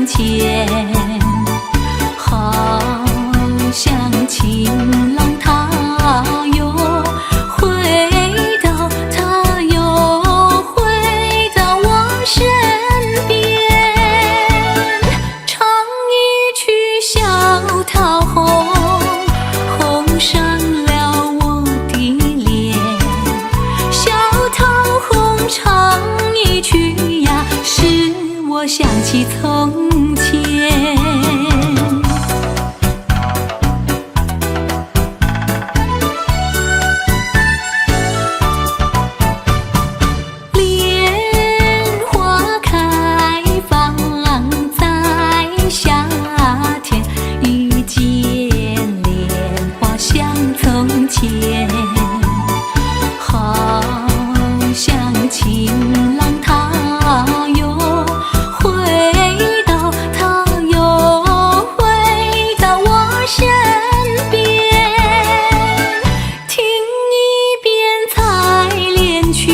前，好像情郎他又回到，他又回到我身边，唱一曲小桃红，红上了我的脸，小桃红唱一曲呀，使我想起从前。莲花开放在夏天，遇见莲花像从前，好像情郎他又回到，他又回到我身边，听一遍采莲曲，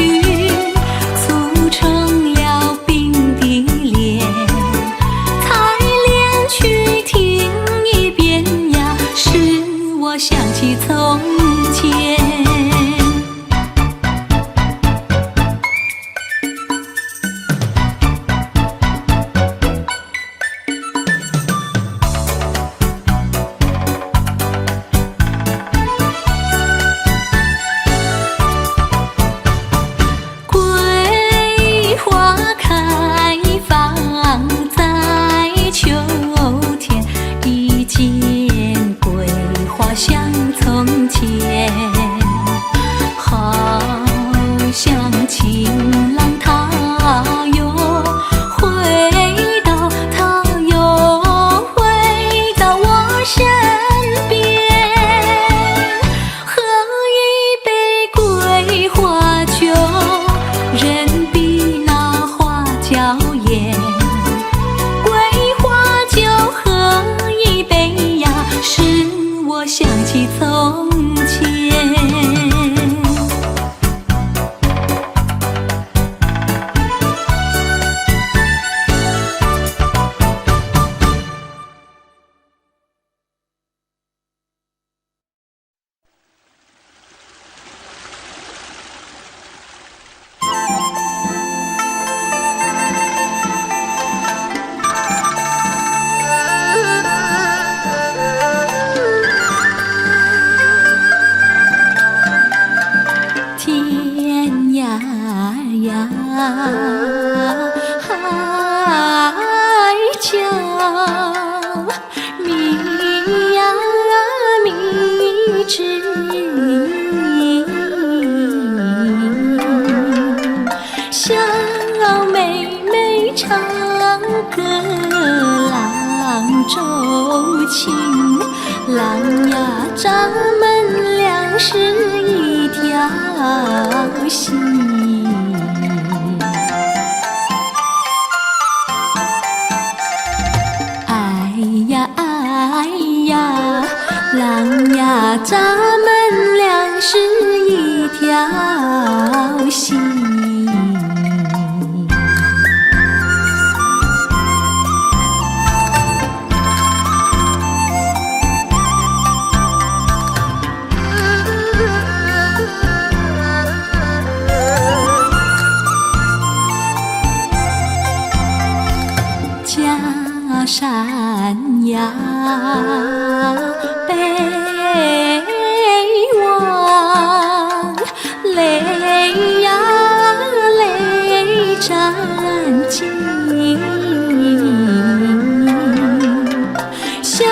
促成了鬓的脸，采莲曲听一遍呀，使我想起从前。桂花开放在秋天，遇见桂花像从前，好像情郎他又回到，他又回到我身边，喝一杯桂花酒，人比那花娇艳，桂花酒喝一杯呀，使我想起从前。天涯呀，海角，觅呀觅知音，小妹妹唱歌郎奏琴，郎呀咱们俩是一条心。哎呀哎呀，郎呀咱们俩是一条心。假山呀北望，泪呀泪沾襟，小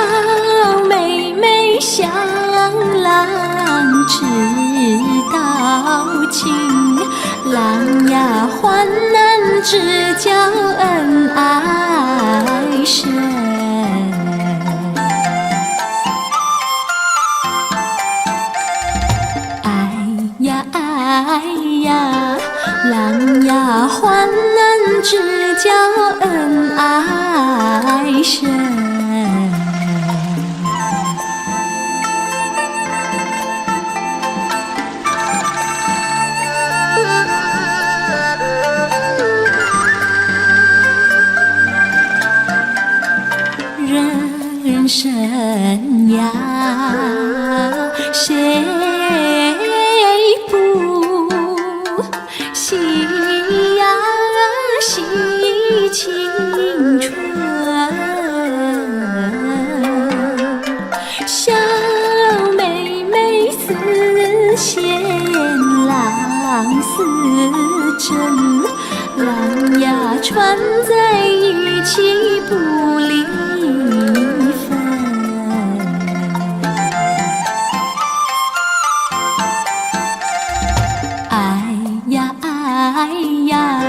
妹妹小郎知道情，郎呀患难只叫恩爱深。哎呀哎呀，郎呀患难只叫恩爱深。人生呀，谁不喜呀喜青春？小妹妹似线，郎似针，郎呀穿在一起不离分。爱呀爱呀，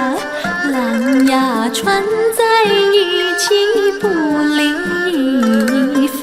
郎呀穿在一起不离分。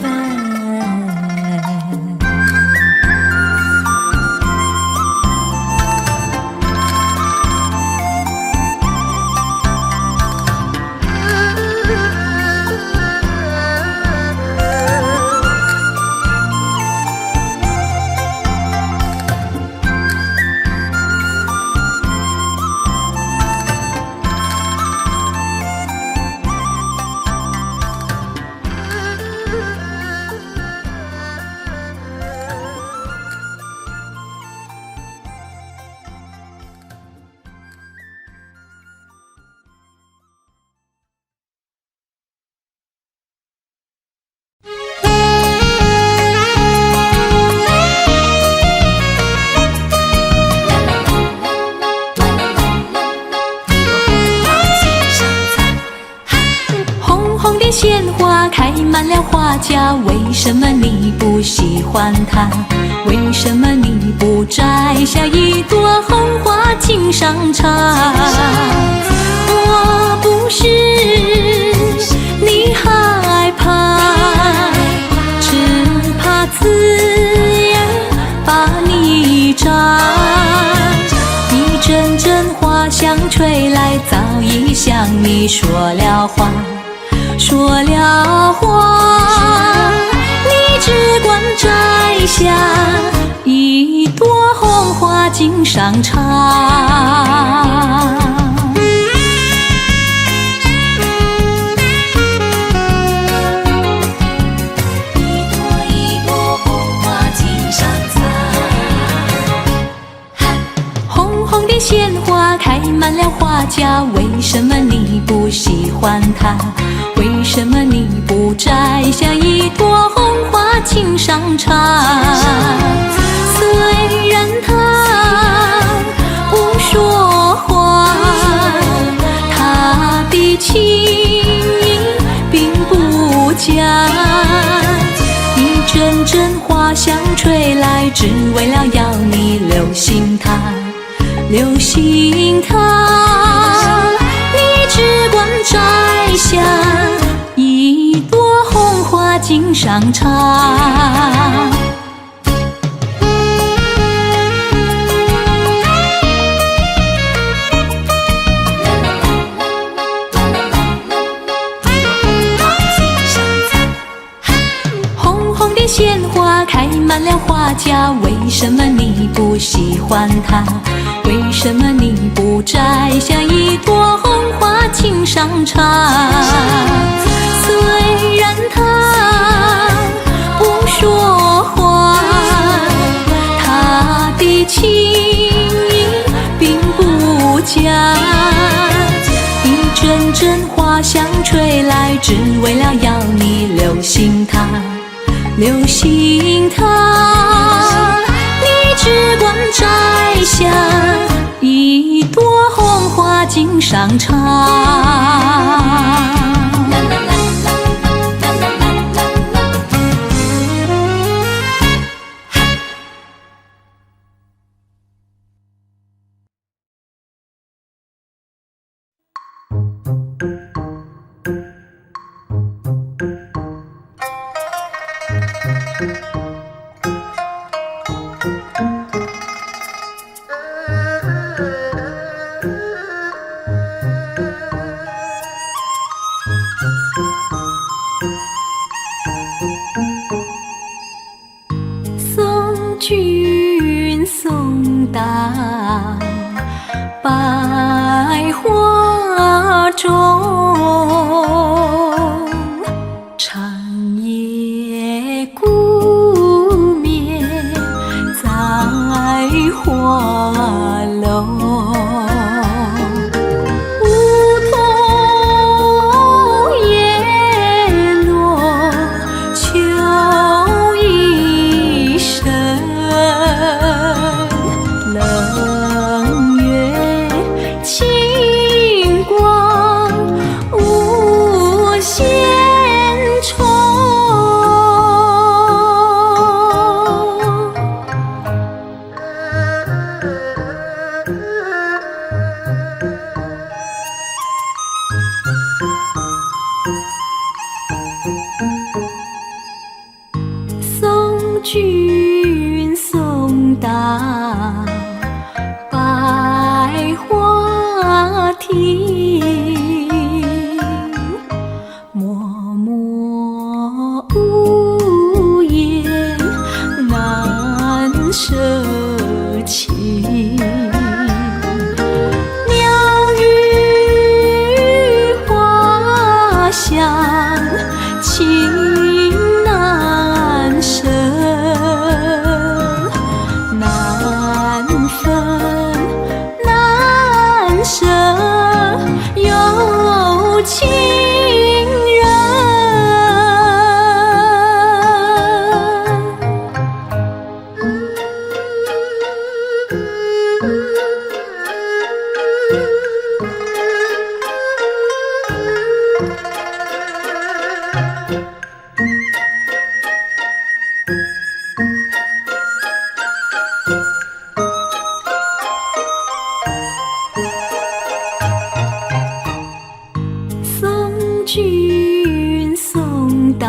鲜花开满了花架，为什么你不喜欢它？为什么你不摘下一朵红花敬上茶？我不是你害怕，只怕刺眼把你扎。一阵阵花香吹来，早已向你说了话。说了话，你只管摘下一朵红花敬上茶。一朵红花敬上茶。红红的鲜花开满了花架，为什么你不喜欢它？为什么你不摘下一朵红花敬上茶？虽然他不说话，他的情意并不假。一阵阵花香吹来，只为了要你留心他，留心他。你只管摘下一朵红花敬上茶。红红的鲜花开满了花架，为什么你不喜欢它？为什么你不摘下一朵红花敬上茶？虽然他不说话，他的情意并不假。一阵阵花香吹来，只为了要你留心他，留心他。你只管摘下一朵红花敬上茶。君送到百花亭，默默无言难舍情。鸟语花香情难舍，难分难舍有情人。送君送到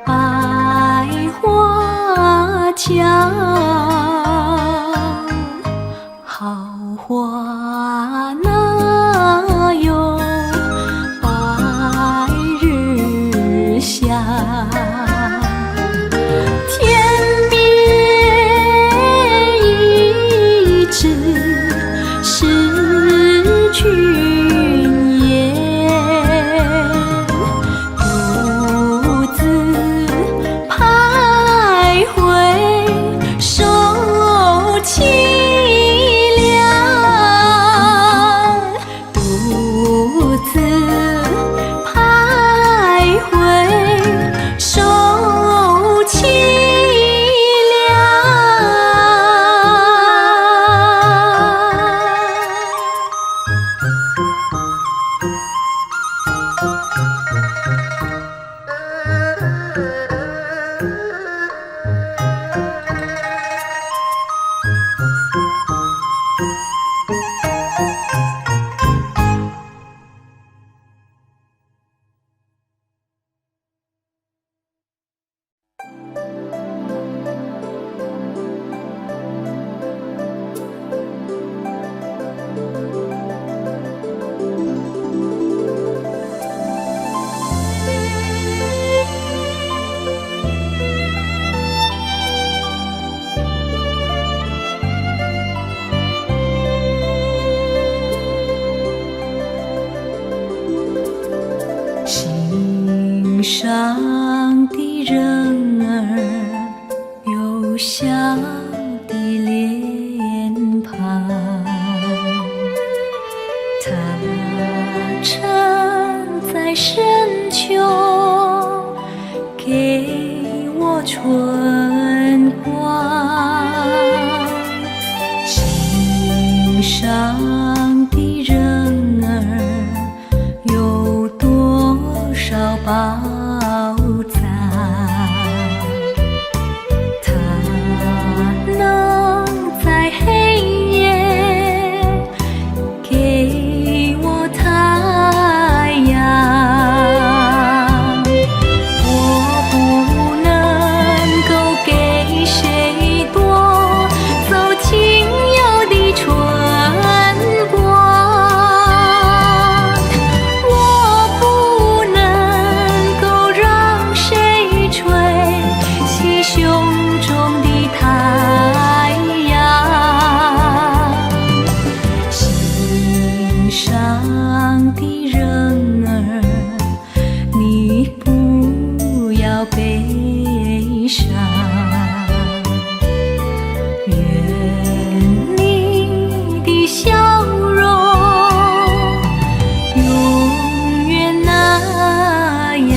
百花江，好花哪有百日香？天边一枝是君言，独自徘徊受凄凉，独自徘徊受凄凉。心上的人儿有笑的脸庞，他站在深秋给我春光。心上的人儿有多少宝藏，它能在黑夜给我太阳。我不能够给谁夺走情有的春光，我不能够让谁吹熄胸中的太阳。心上的人儿，你不要悲伤，愿你的笑容永远那样。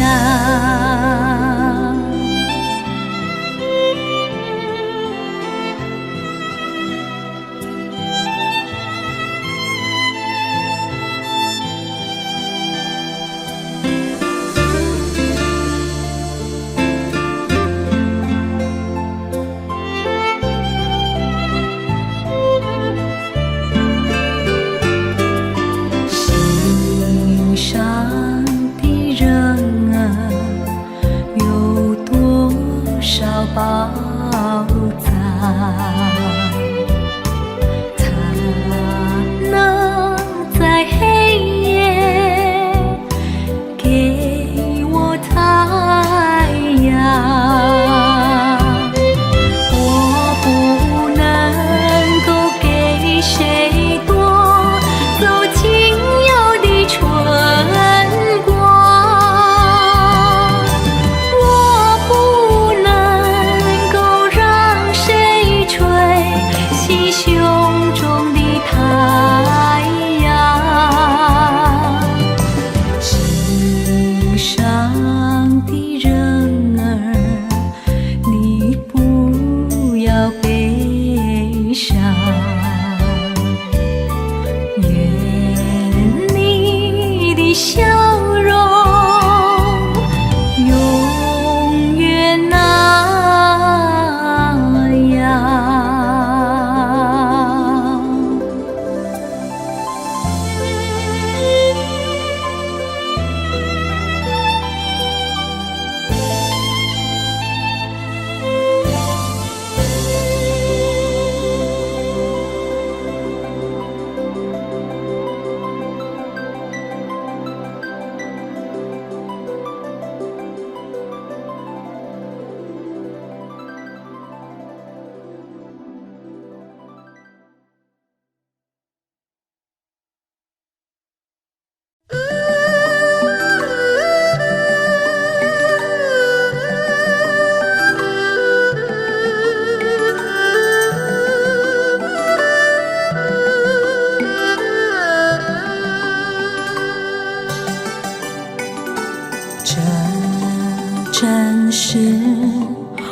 正是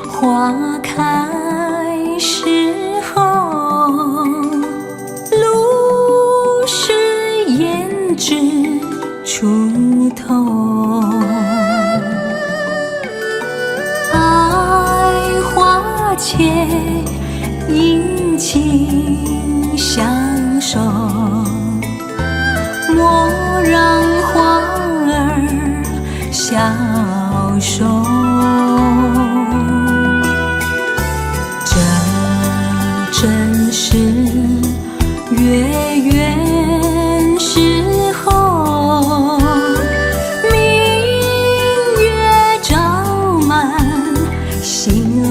花开时候，露湿胭脂出头。爱花前殷勤相守，莫让花儿消瘦。这正是月圆时候，明月照满心容。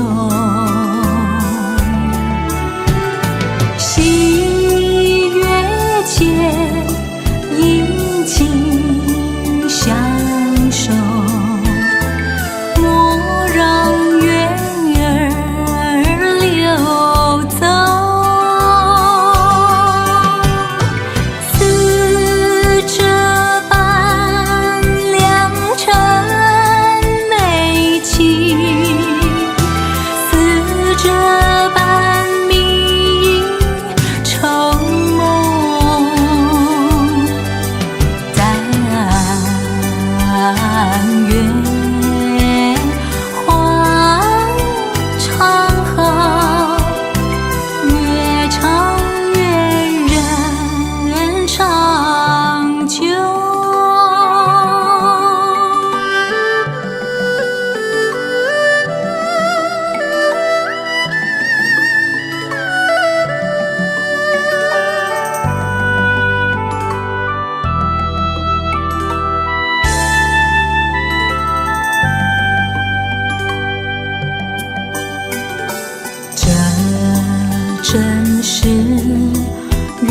喜悦间殷勤相守，莫让月儿流走。似这般良辰美景，似这般明影愁梦。但愿花常好，越长越人长久。这正是月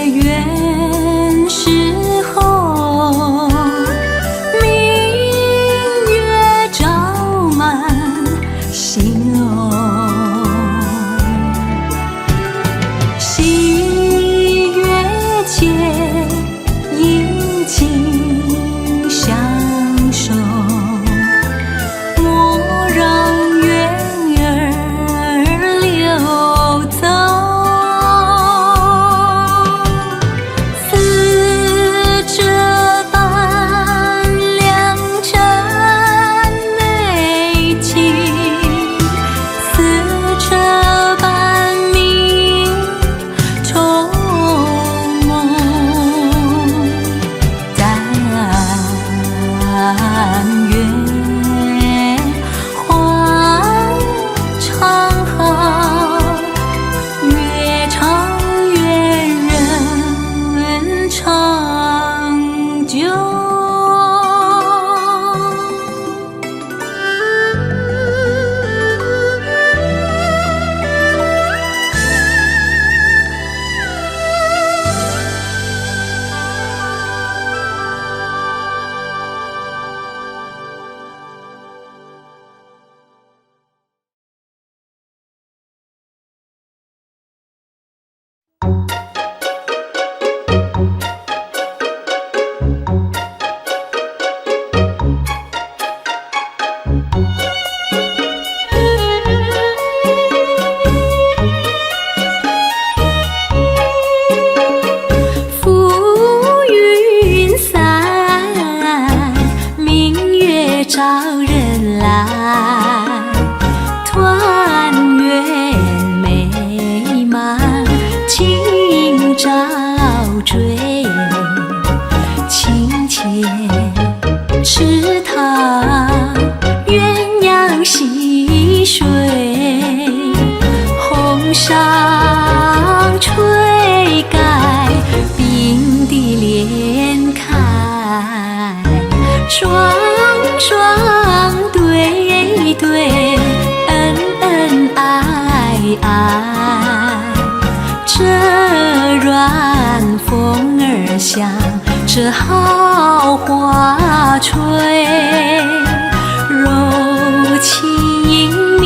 圆时候，明月照满心容。喜悦间殷勤相守，莫让月儿流走。似这般良辰美景，似这般明愁梦。但愿花常好，越长越人长久。浮云散，明月照人来，团圆美满今朝追。清浅池塘鸳鸯戏水，红裳吹盖冰滴莲开，双双对对，恩恩爱爱。这软风儿响，这好花吹，柔情蜜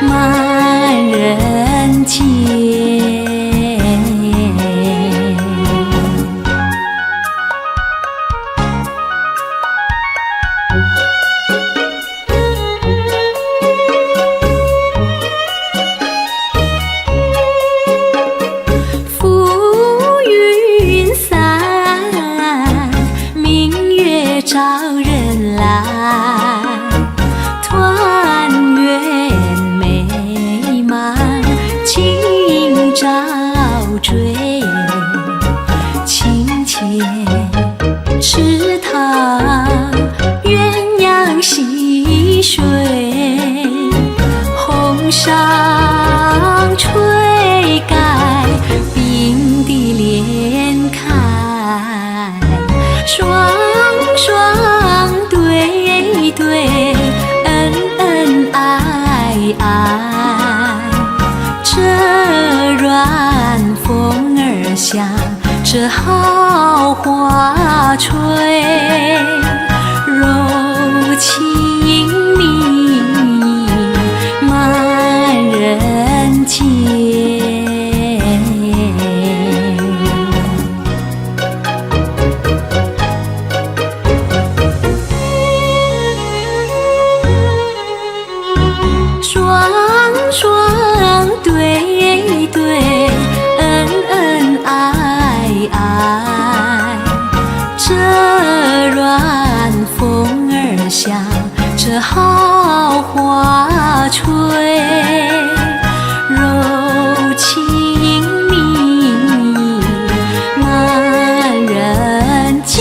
满人间。溪水，红裳吹盖，冰滴莲开，双双对对，恩恩爱爱。这软风儿响，这好花吹，柔情蜜意满人间。双双对对，恩恩爱爱。这软风儿响，这好花吹，柔情蜜意满人间。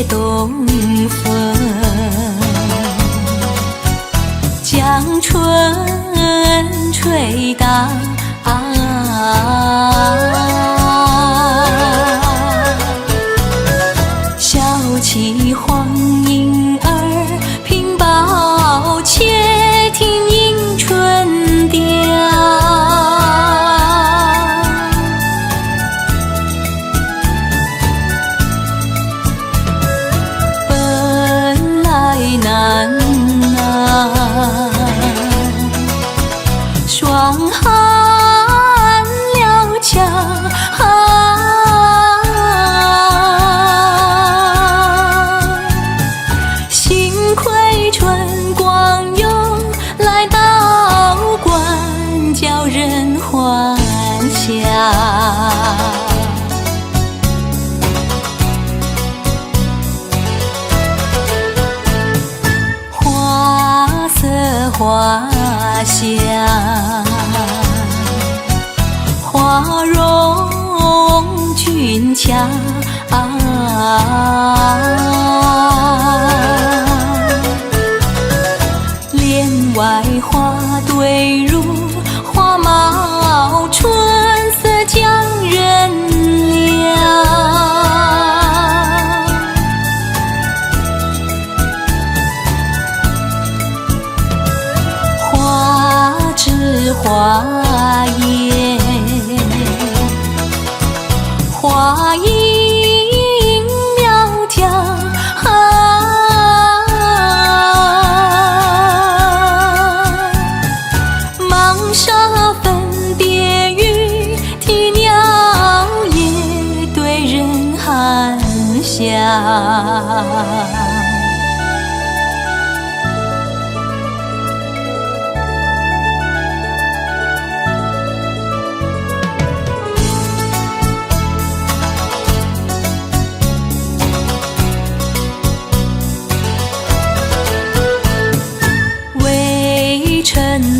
东风将春吹荡，小起黄莺儿屏抱，且听迎春调。难霜寒了墙，幸亏春光涌来到关，叫人还乡。花香，花容俊俏，帘外花对入，花貌春色将人撩。花叶，花影苗条，忙沙分别语，啼鸟也对人含笑。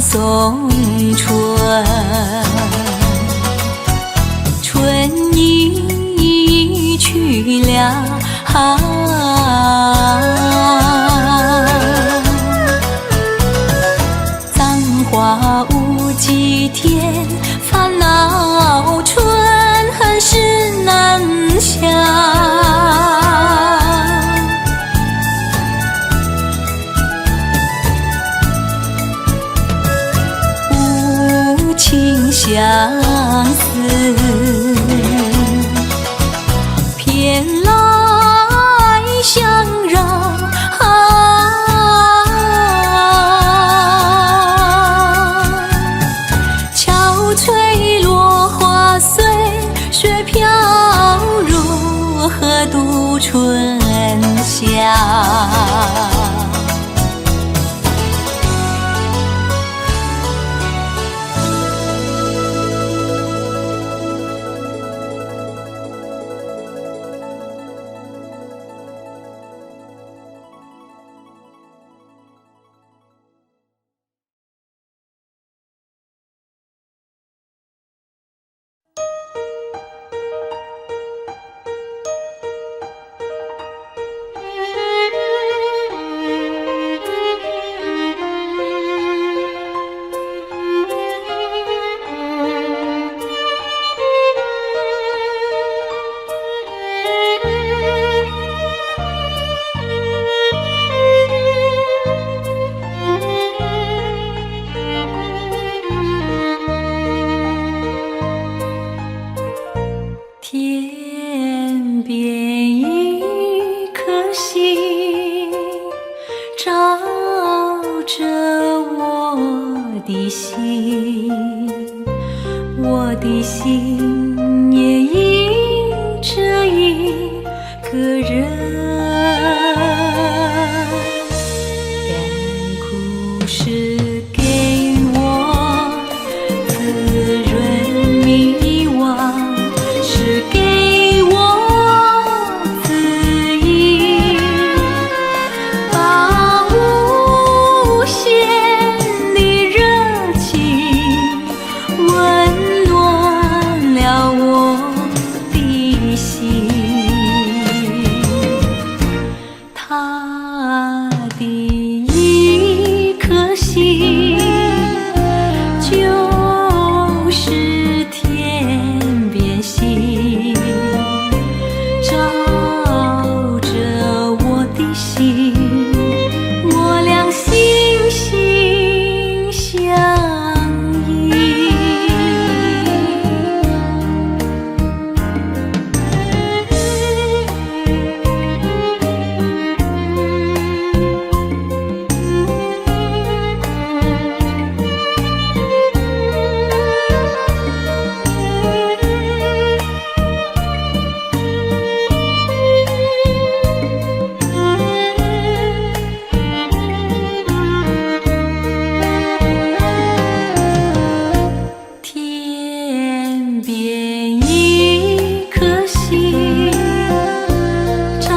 送春，春已去了，葬花无几天，烦恼春恨事难消。相思我的心也因着一个人，甘苦是给我滋润迷惘，是给我指引，把无限的热情温暖了我的心。他的一颗心就是天边星，照着我的心，我俩心心相印。天边一颗星，照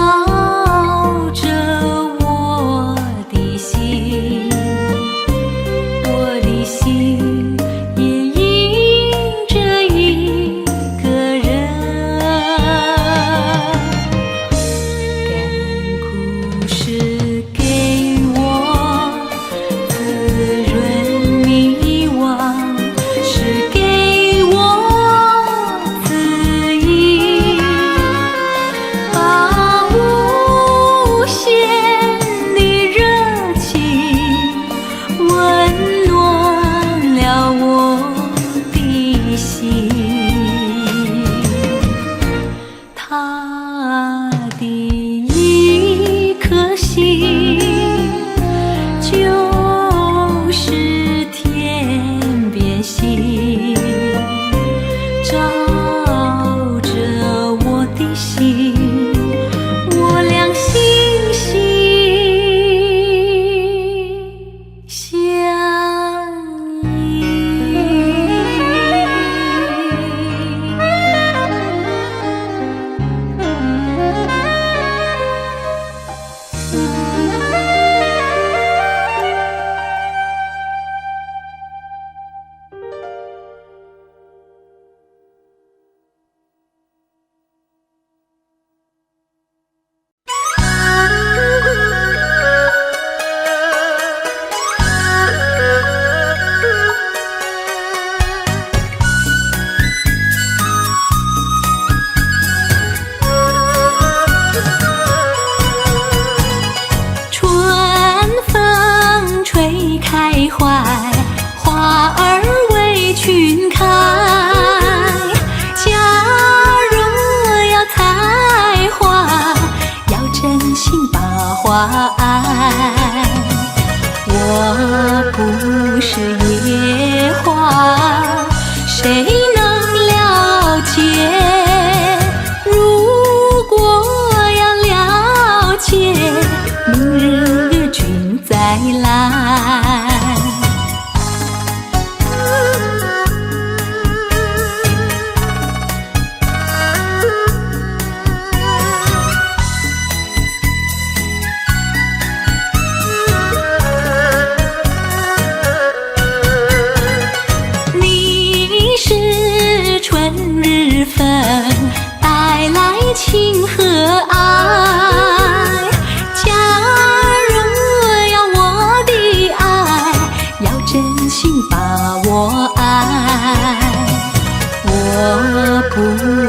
着我的心，我的心也因着一个人，甘苦是给我滋润迷惘，是给我指引，把无限的热情温暖了我的心。他的一颗心就是天边星，照着我的心，我俩心心相印。春风吹开怀，花儿为群开。假若要采花，要真心把花爱。我不是野花，谁能了解？如果要了解，明日君再来。你是春日风，带来情和爱。假若要我的爱，要真心把我爱。我不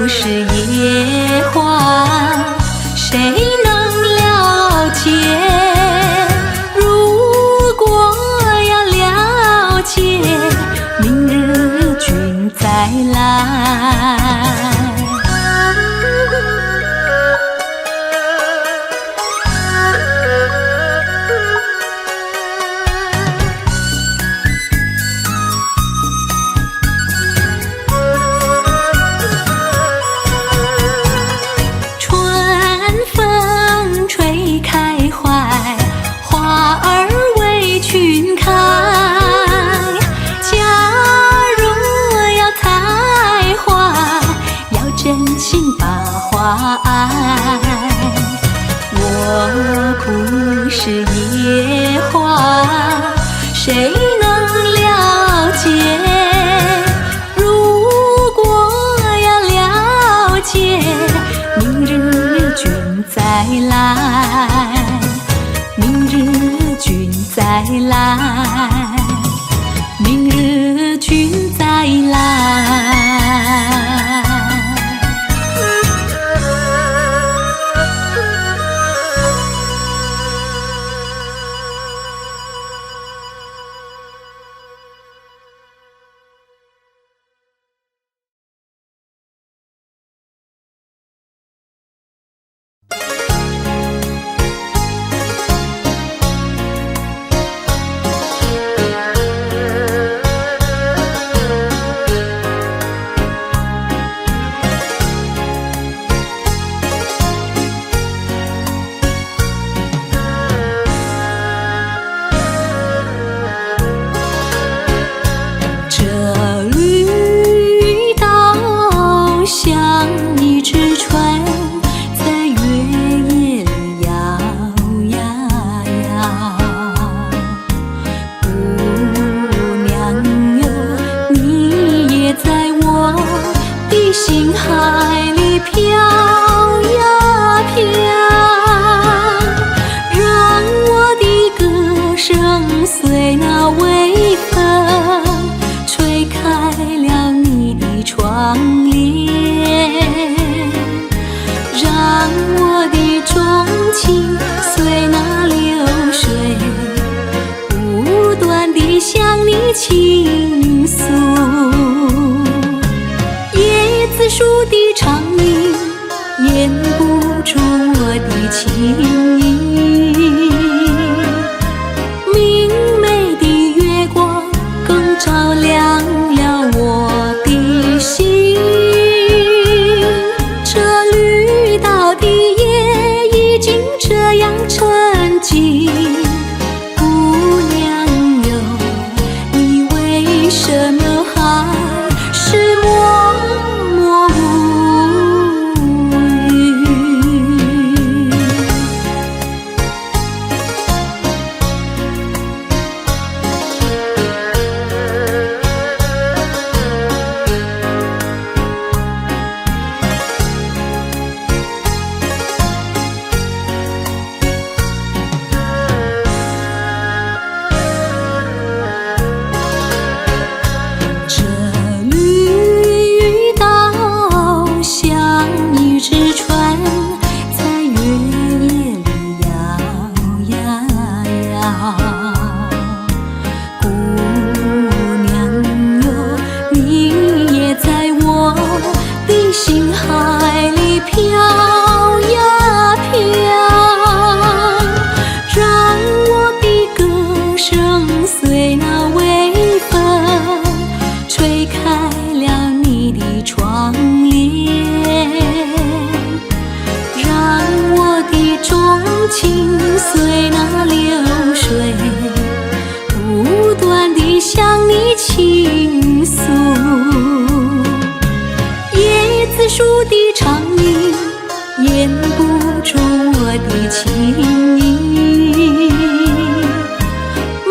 是野花，谁能了解？如果要了解，明日君再来。心把花爱。我不是野花，谁能了解？如果要了解，明日君再来，明日君再来，明日君再来。心海里飘呀飘，让我的歌声随那微风吹开了你的窗帘，让我的钟情随那流水不断地向你倾诉。树的长鸣掩不住我的情意，明媚的月光更照亮了我的心。这绿岛的夜已经这样沉静，姑娘哟，你为什么还是默默无语？这绿岛像一只船，在月夜里摇呀摇。姑娘哟，你也在我的心海里飘呀飘，让我的歌声随那微风吹开了你的窗帘，让我的钟情随那流水不断地向你倾诉。椰子树的长鸣掩不住我的情意，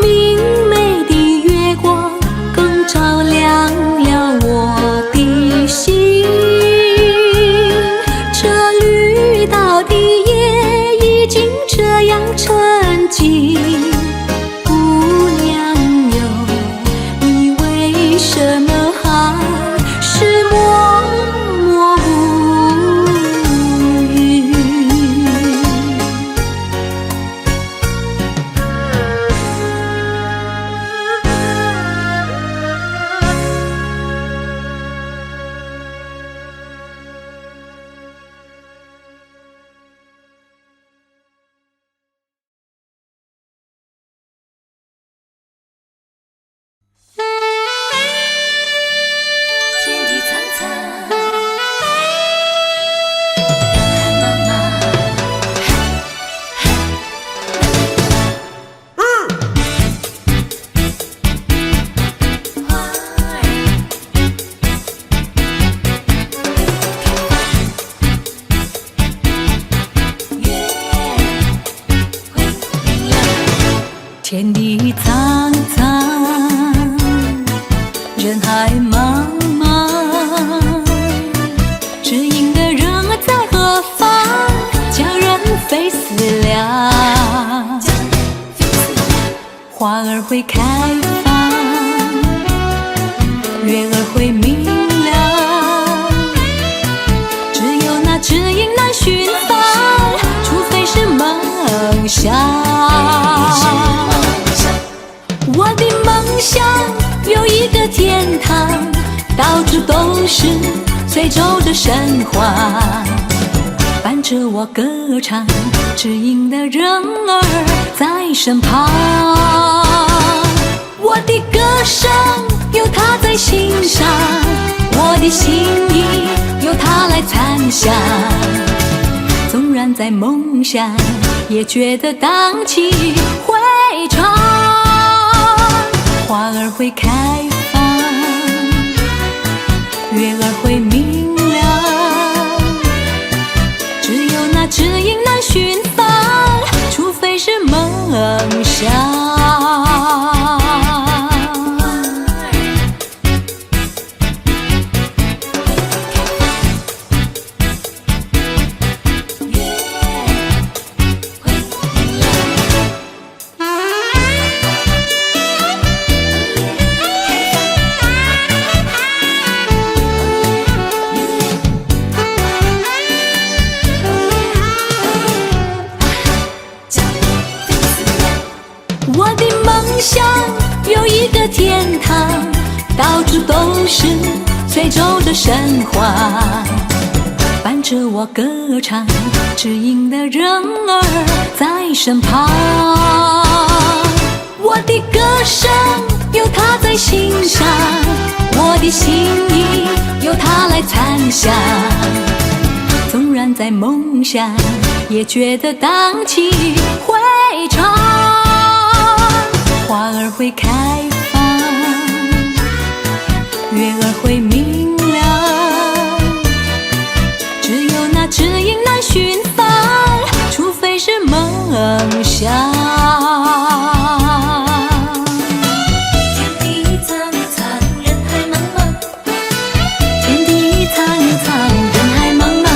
明媚的月光更照亮了我的心。这绿岛的夜已经这样沉静，姑娘哟，你为什么还是默默无语？会开放，月儿会明亮。只有那知音难寻访，除非是梦想。我的梦想有一个天堂，到处都是随州的神话，伴着我歌唱，知音的人儿在身旁。我的歌声有他在心上，我的心意由他来参详。纵然在梦乡，也觉得荡气回肠。花儿会开放，月儿会明亮。只有那知音难寻访，除非是梦想。我的梦想有一个天堂，到处都是随州的神话，伴着我歌唱，知音的人儿在身旁。我的歌声有他在心上，我的心意由他来参详。纵然在梦乡，也觉得荡气回肠。花儿会开放，月儿会明亮。只有那知音难寻访，除非是梦想。天地苍苍，人海茫茫。天地苍苍，人海茫茫。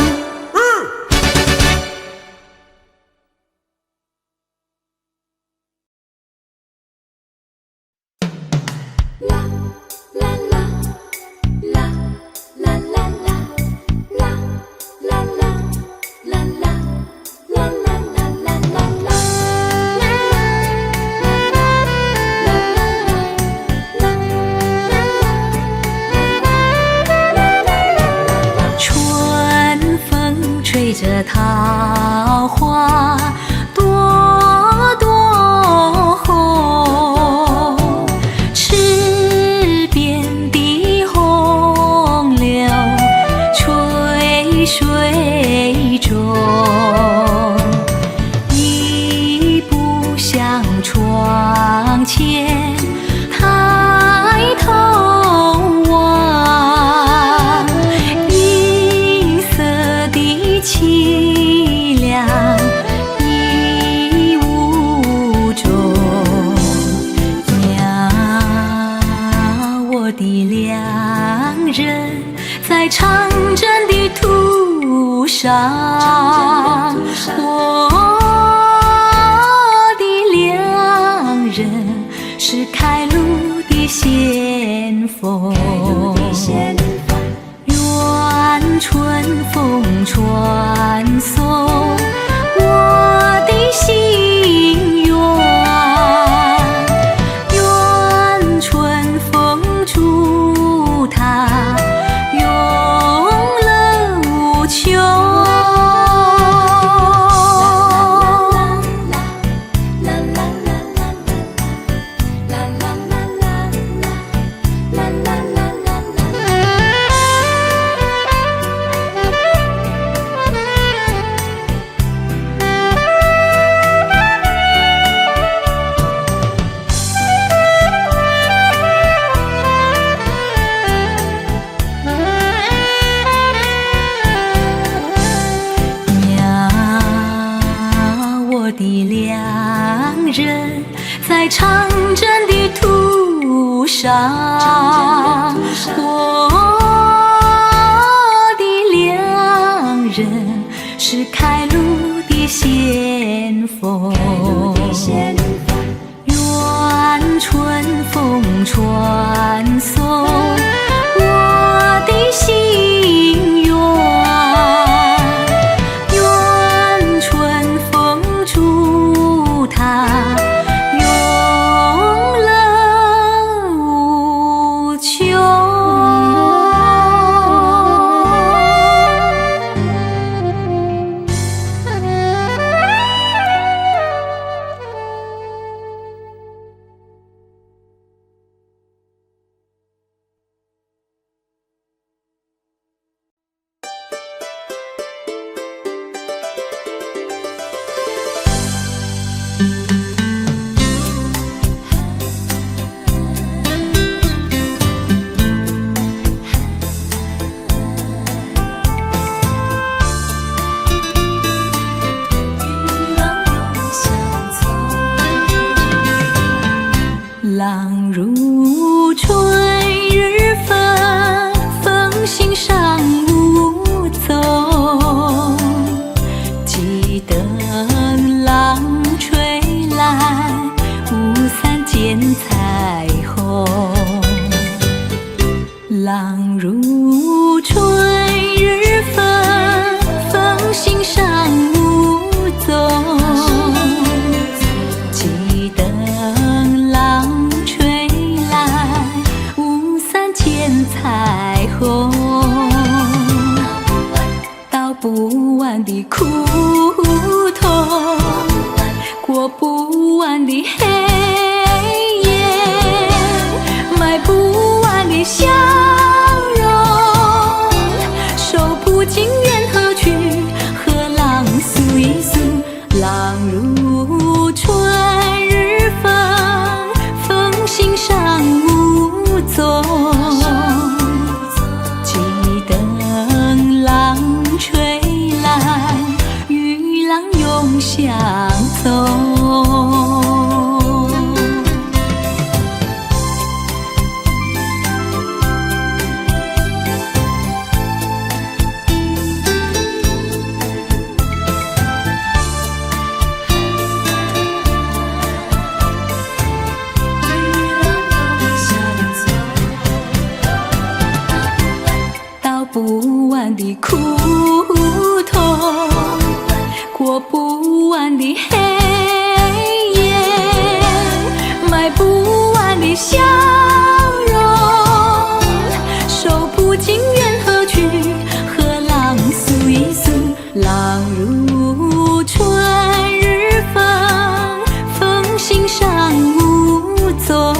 春风吹着桃花朵朵红，池边的洪流垂水中，一步向窗前抬头望，银色的凄凉已无踪。呀，我的良人在长征的途上，我的良人是开路的先锋。愿春风传送我的心愿，愿春风祝他永乐无穷。的良人在长征的途上，我的良人是开路的先锋。愿的苦痛，过不完的黑夜，买不完的笑容，手不尽缘何去，和浪诉一诉。浪如春日风，风心上无踪。记等浪吹来，与浪永相踪。不完的苦痛，过不完的黑夜，买不完的笑容，手不尽缘何去，和浪诉一诉。浪如春日风，风心上无踪。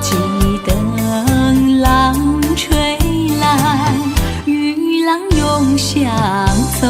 记等浪吹来，与浪永相踪。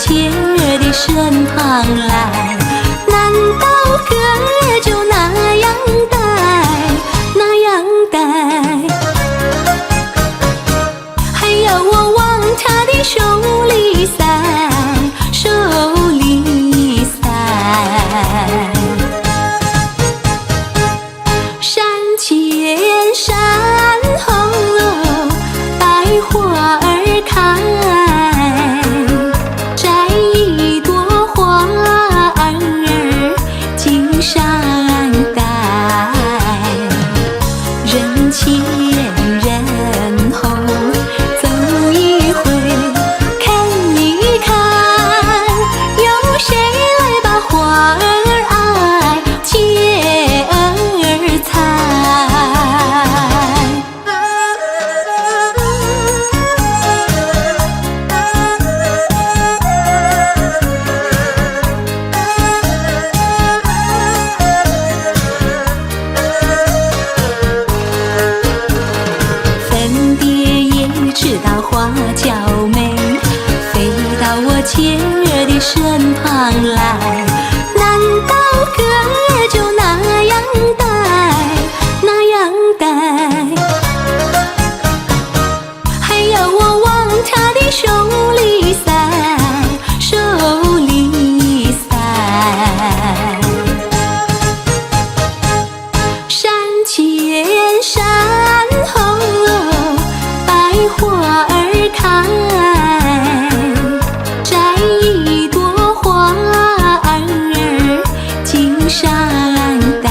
妾儿的身旁来，难道哥就那样待，那样待？还要我往他的手里塞，手里塞。山前山后百花儿开，知道花娇美，飞姐儿的身旁来。难道歌儿就那样呆，那样呆？还要我往他的手里塞，手里塞。山前山后百花儿开，摘一朵花儿襟上戴。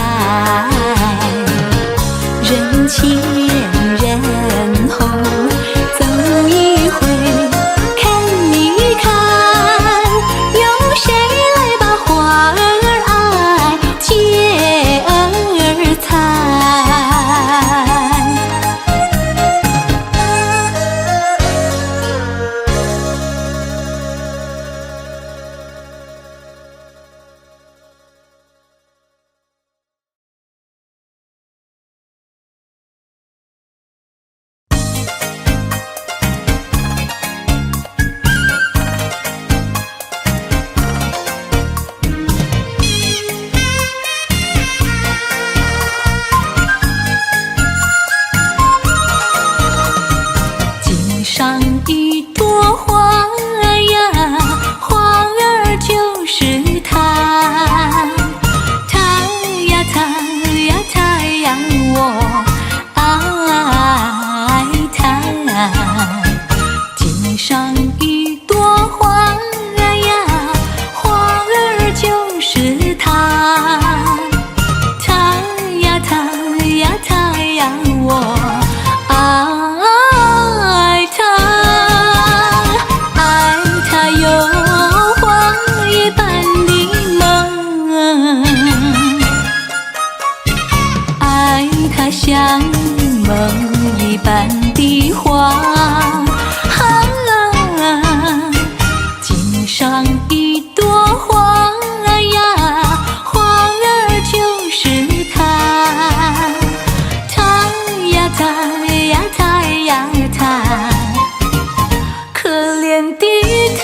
人前人后走一回，看一看，有谁来把花儿爱，姐儿采。襟上一朵花呀，花儿就是她。她呀她呀她呀，我爱她。襟上一朵花呀，花儿就是她。她呀她呀她呀，我爱她。爱她有花一般的梦，爱她像梦一般的花。襟上一朵花呀，花儿就是她。她呀她呀她呀她，可怜的她。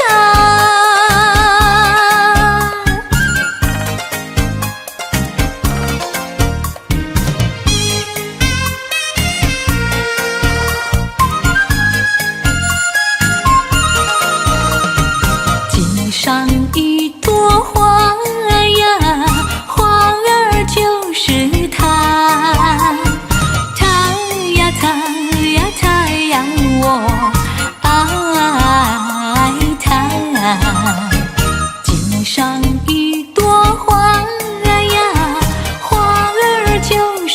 襟上一朵花呀，花儿就是她。她呀她呀她呀，我爱她。襟上一朵花呀，花儿就是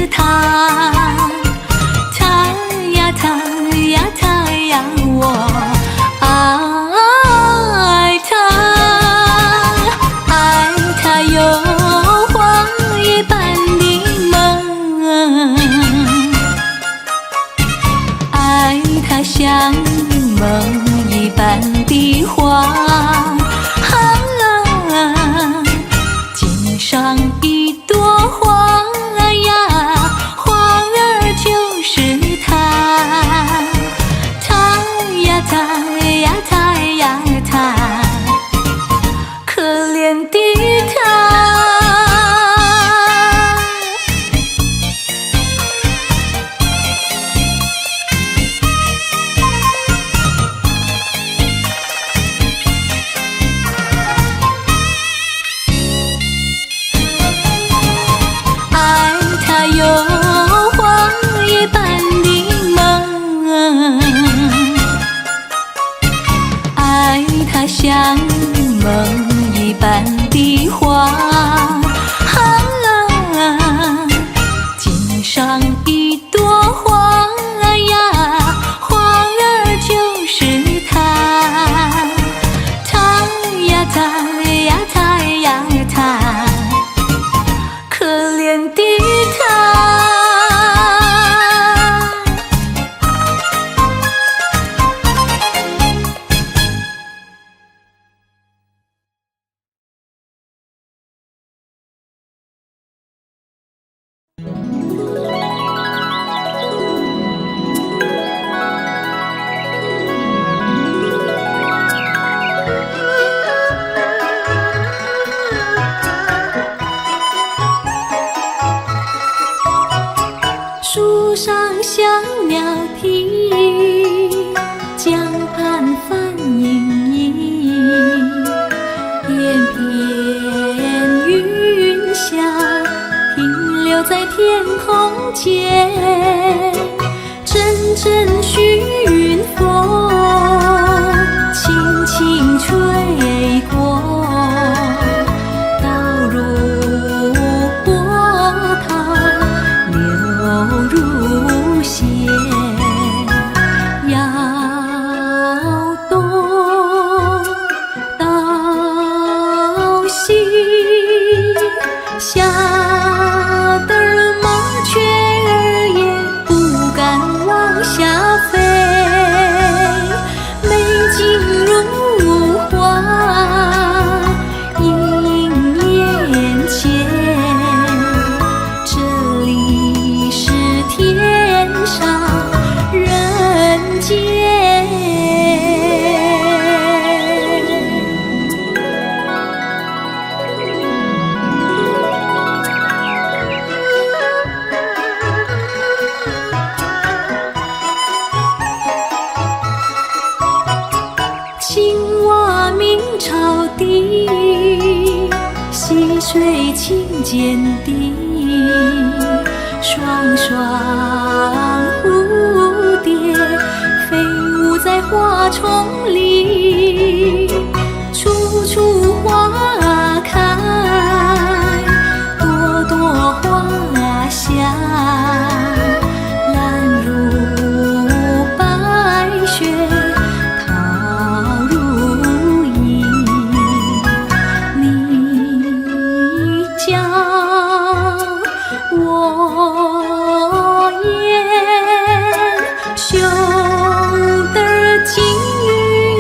她。她呀她呀她呀，我爱她。爱她有花一般的梦，爱她像梦一般的花。襟上一朵花呀，花儿就是她。她呀她呀她呀她，可怜的她。爱她有花一般的梦，爱她像梦一般的花。襟上一朵花呀，花儿就是她。她呀她呀她呀她，可怜的她。间，阵阵熏风轻轻吹过，倒入波涛，流入弦。摇东倒西，吓得麻雀儿也不敢往下飞。美景如画映眼前，这里是天上人间。青蛙鸣潮低，溪水清涧底，双双蝴蝶飞舞在花丛里，处处花开，朵朵花香，蓝如白雪，我言羞得金鱼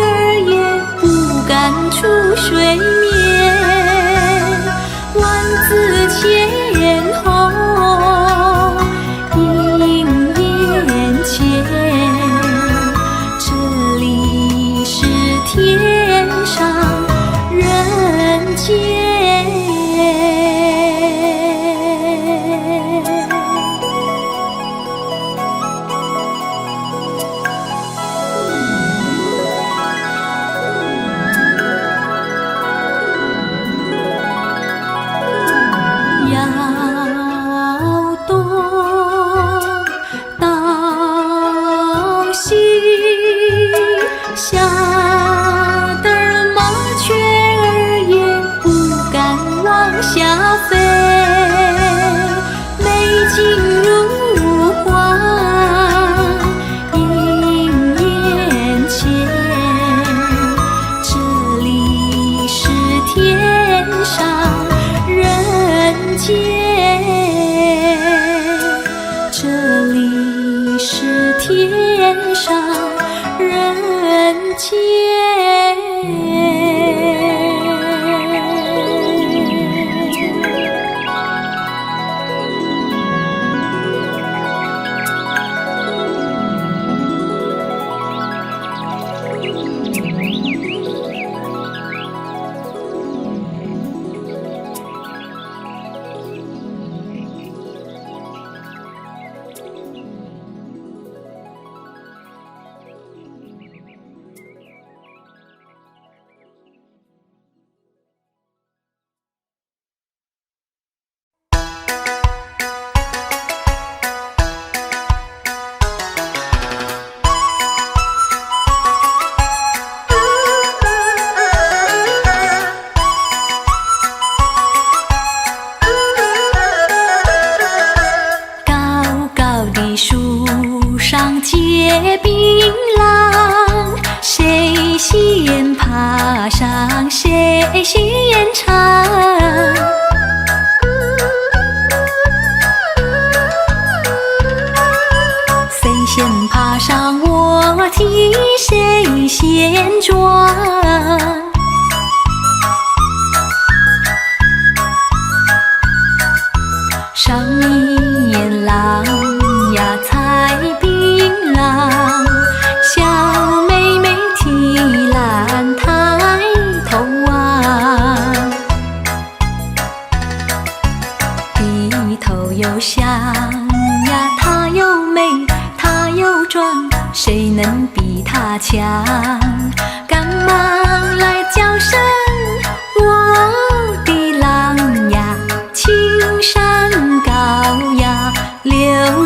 儿也不敢出水面，万紫千红映眼前，这里是天上人间。摇东倒西，吓得麻雀儿也不敢往下飞。美景如画映眼前，这里是天上人间，这里是天上人间。结槟榔，谁先爬上谁先尝。谁先爬上我梯，谁先撞。上面郎呀采槟榔，小妹妹提篮抬头望，低头又想呀，她又美，她又壮，谁能比她强？赶忙来叫声我的郎呀，青山高呀，流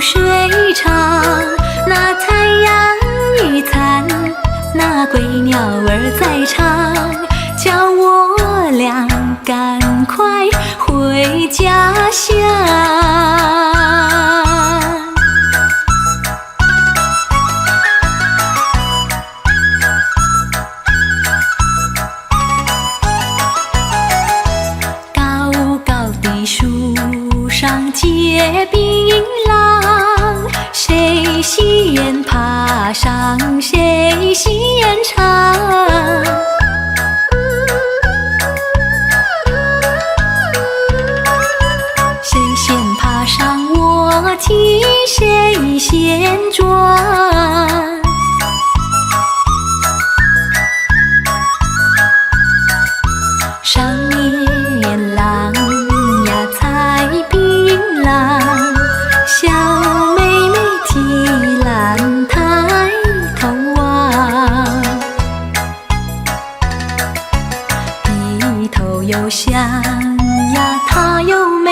那归鸟儿在唱，叫我俩赶快回家乡。高高的树上结槟榔，谁喜宴爬上，谁喜宴唱。谁先爬上我梯，谁先转。上面郎呀采槟榔，小妹妹提篮抬头望，低头又想呀，她又美，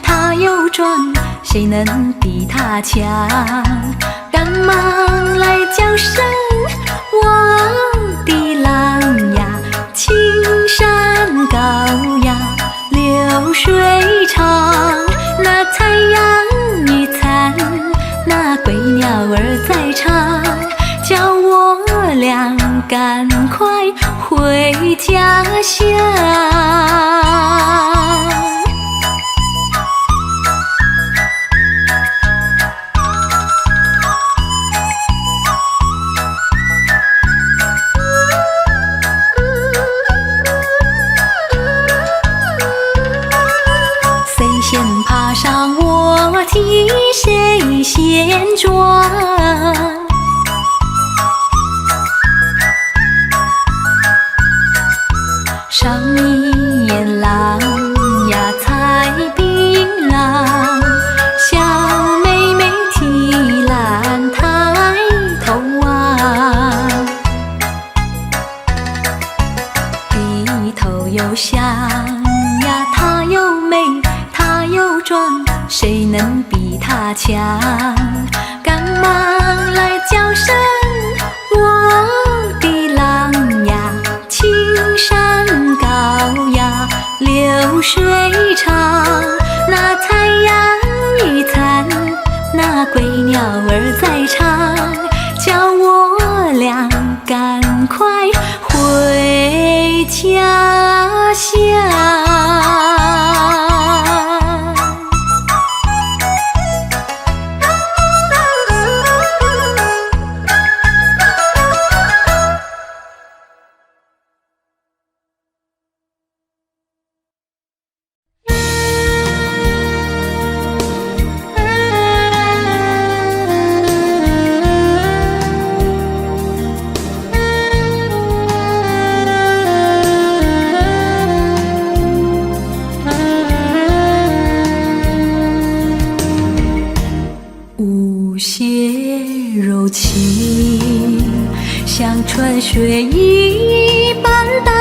她又壮，谁能比她强？赶忙来叫声我的郎呀，青山高呀，流水长，那残阳一残，那归鸟儿在唱，叫我俩赶快回家乡。谁先爬上我梯，谁先转。上面郎呀采槟榔，小妹妹提篮抬头望，低头又想呀，她又美，她又壮，谁能比她强？赶忙来叫声我的郎呀，青山高呀，流水长，那残阳一残，那归鸟儿在唱，叫我俩赶快回家乡。舞鞋柔情，像春雪一般荡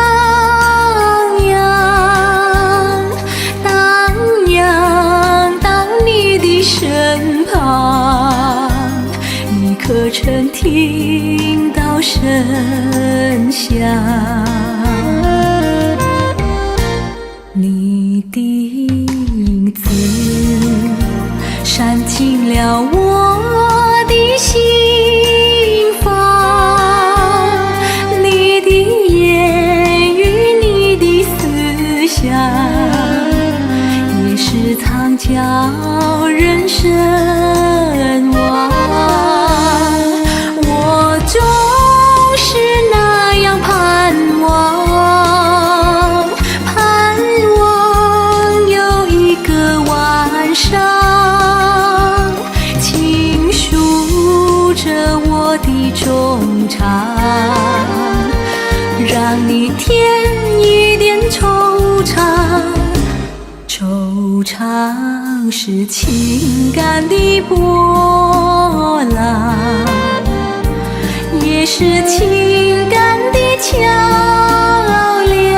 漾，荡漾到你的身旁，你可曾听到声响？你的影子闪进了我的心房，你的言语，你的思想，也是常叫人神往。我总是那样盼望，盼望有一个晚上，倾诉着我的衷肠，让你添一点惆怅。惆怅是情感的波浪，也是情感的桥梁，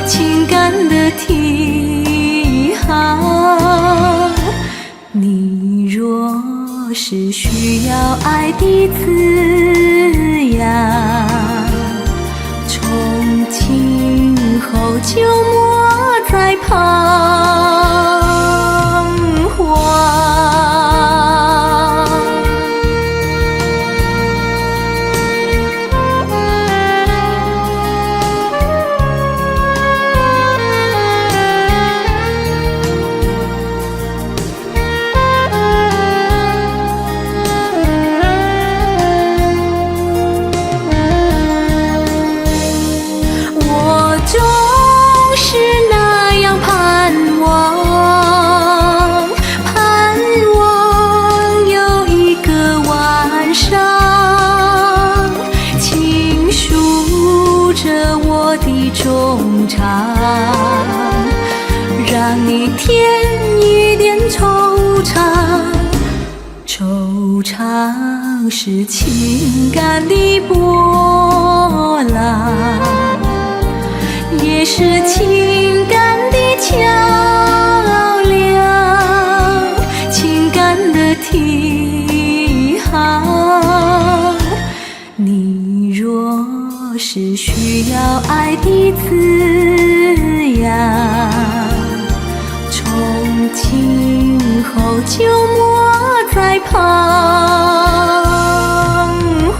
情感的提航。你若是需要爱的滋养，衷肠，让你添一点惆怅。惆怅是情感的波浪，也是情感的桥梁，情感的提航。你若是需要爱的滋养，从今后就莫再彷徨。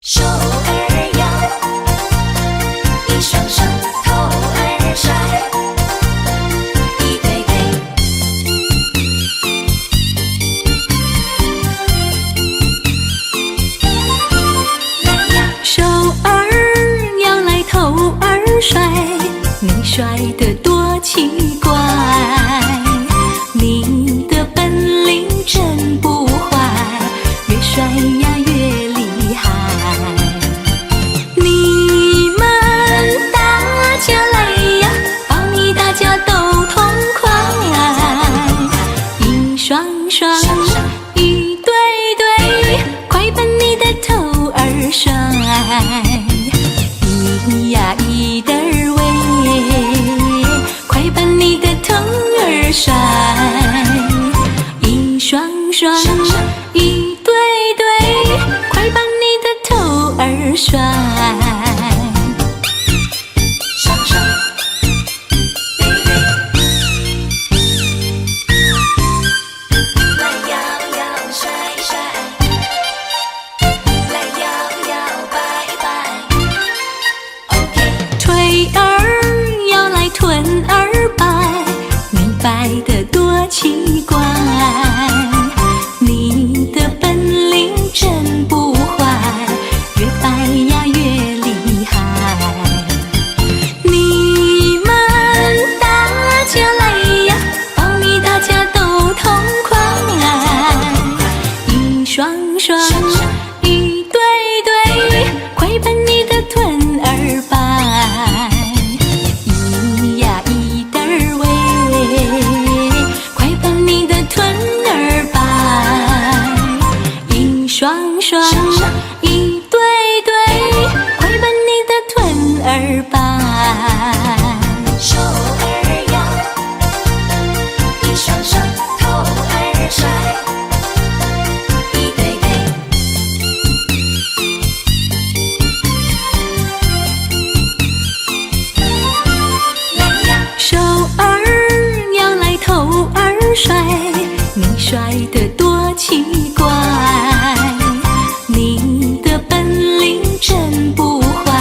手儿摇，一双手头儿甩，一对对，来呀！手儿摇来头儿甩，你甩得多奇怪，你的本领真不坏，越甩呀越厉害。你们大家来呀，保你大家都痛快，一双双，一对对，快把你的头儿甩，一呀一的儿喂，快把你的头儿甩，一双双，一对对，快把你的头儿甩。双双，对对，来摇摇甩甩，来摇摇摆摆。OK，腿儿摇来臀儿摆，你摆得多奇怪，你的本领真不坏，越摆呀越厉害。你们大家来呀，保你大家都痛快，一双双，一对对，快把你的臀儿摆，一呀一的儿喂，快把你的臀儿摆，一双双，一对对，快把你的臀儿摆。手儿摇，一双手头儿甩，一对对，来呀！手儿摇来头儿甩，你甩得多奇怪，你的本领真不坏，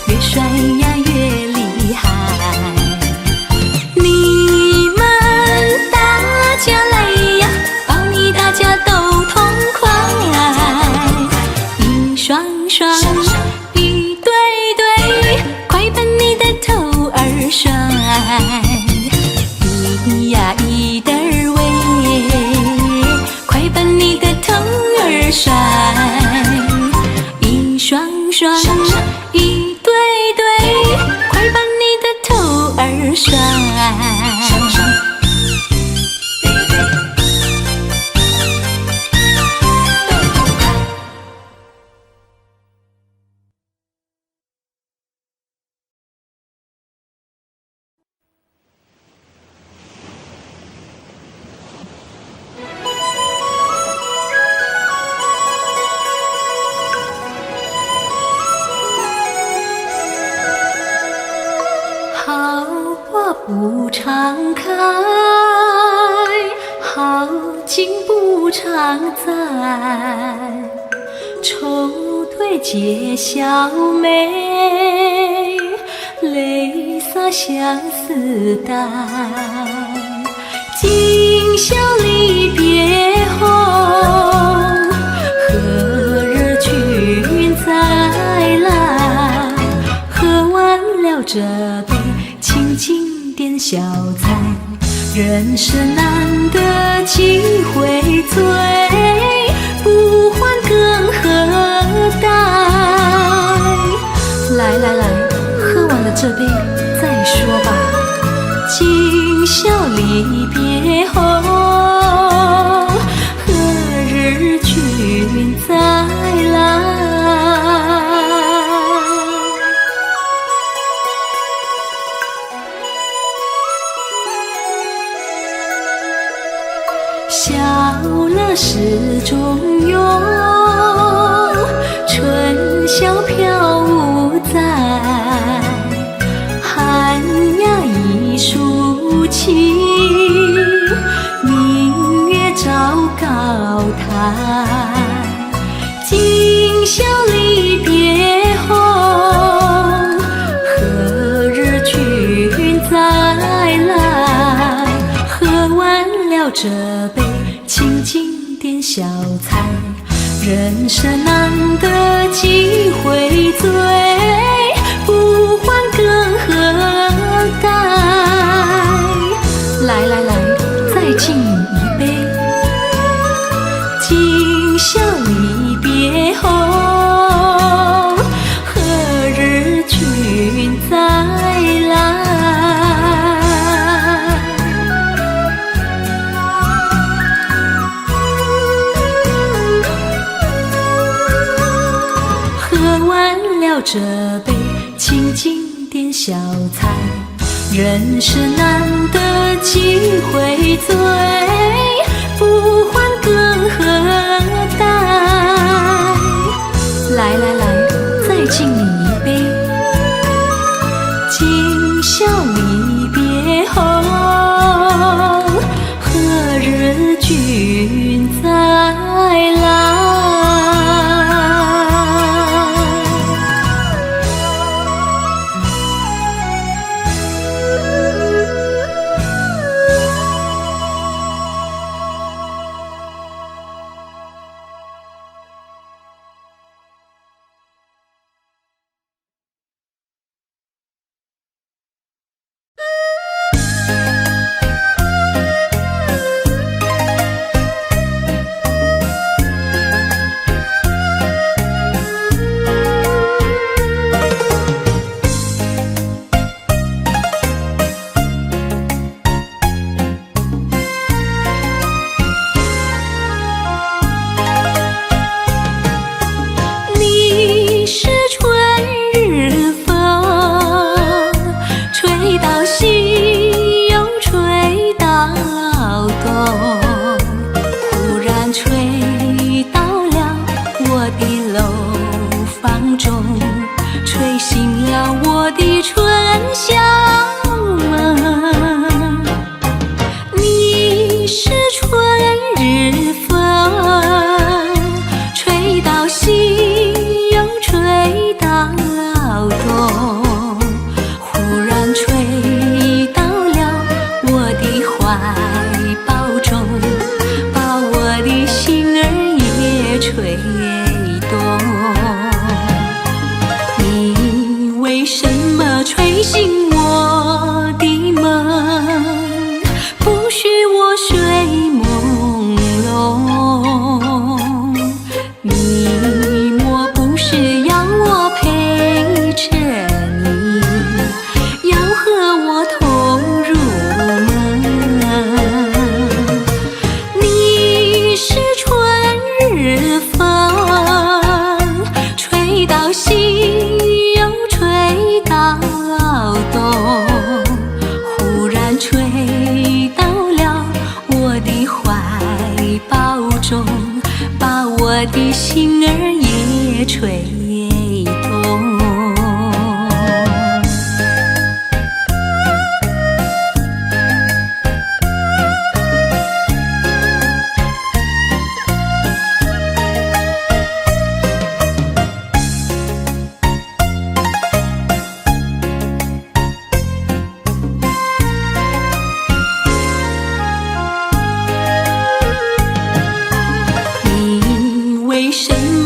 越甩呀越厉害。你们大家来呀，保你大家都痛快，一双双，一对对，快把你的头儿甩，一呀一的儿喂，快把你的头儿甩，一双双，一在，愁对解笑眉，泪洒相思带。今宵离别后，何日君再来？喝完了这杯清静点小菜，人生难得几回醉，不欢更何待？来来来，喝完了这杯再说吧。今宵离别后，何日君再来？笑了始终有，春宵飘无在。寒鸦一树起，明月照高台。今宵离别后，何日君再来？喝完了这杯清静点小菜，人生难得几回醉，不欢更何待？来来来，再敬你一杯。今宵离别后，何日君再来？喝完了这杯清静点小菜，人生难得几回醉，不欢更何待？来来来，再敬你一杯。今宵离别后，何日君再来？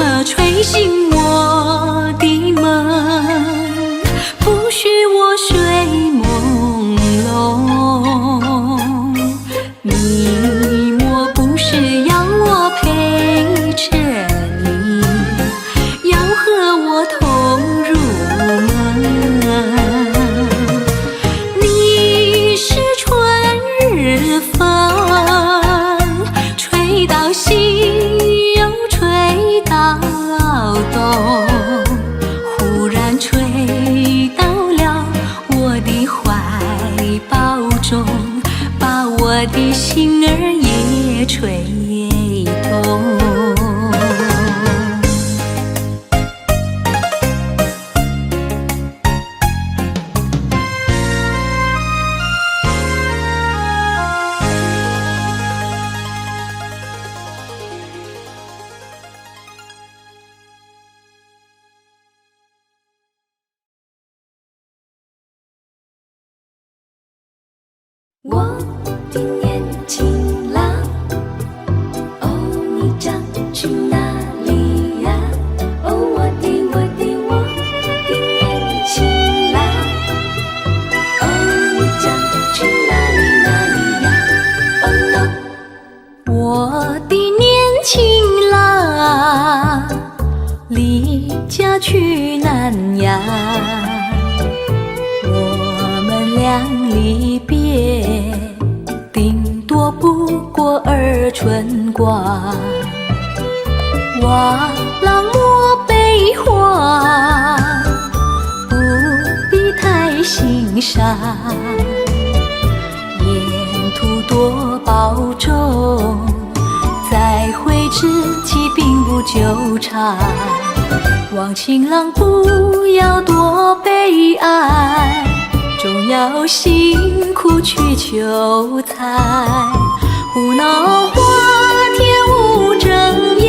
么吹醒我的梦，不许我睡朦胧。你莫不是要我陪着你，要和我同入梦。你是春日风，吹到西又吹到东，忽然吹到了我的怀抱中，把我的心儿也吹动。我的年轻郎，哦，你将去哪里呀？哦，我的年轻郎，哦，你将去哪里呀？哦 no，我的年轻郎，离家去南呀，我们俩离别，顶多不过二春光。瓦郎莫悲欢，不必太心伤，沿途多保重，再会之期并不久长。望情郎不要多悲哀，总要辛苦去求财。胡闹花天无正业，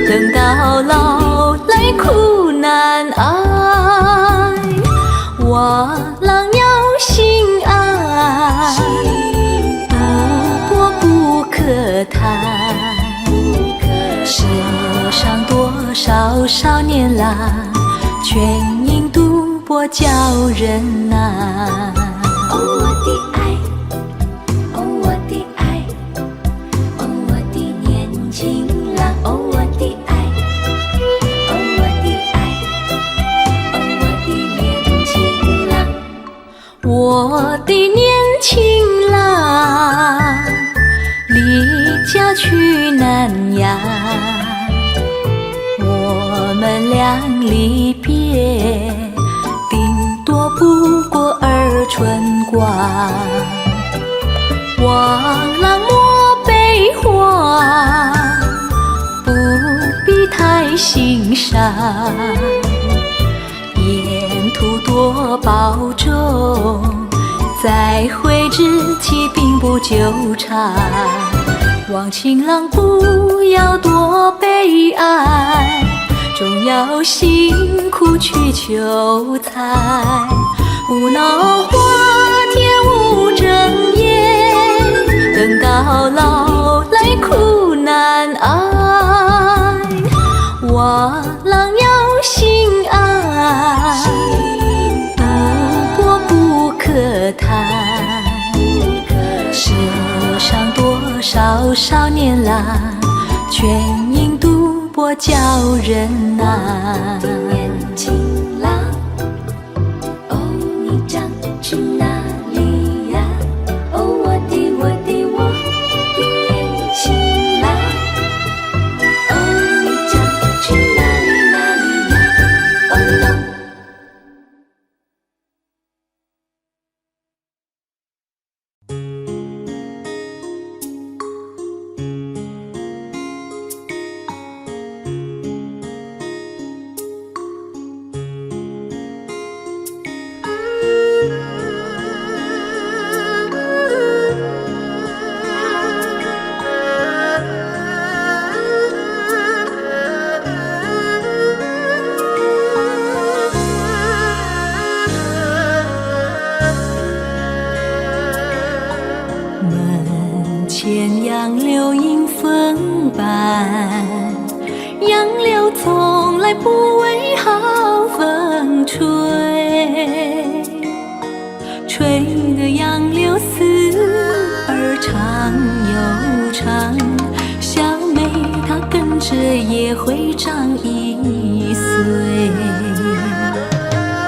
等到老来苦难挨。瓦郎要心爱，不过不可贪。世上多少少年郎，全因赌博叫人难。哦，我的爱，哦，我的爱，哦，我的年轻郎，哦，我的爱，哦，我的爱，哦，我的年轻郎。我的年轻郎，离家去南呀，我们俩离别，顶多不过二春光。望郎莫悲欢，不必太心伤，沿途多保重，再会之期并不久长。望情郎不要多悲哀，总要辛苦去求财。胡闹花天无正业，等到老来苦难挨。瓦郎要心爱，不过不可贪。世上多少少年郎，全因赌博叫人难。年轻郎，哦，你将去哪里呀？哦，我的年轻郎，哦，你将去哪里呀？哦 no。柳从来不为好风吹，吹得杨柳丝儿长又长，小妹她跟着也会长1岁。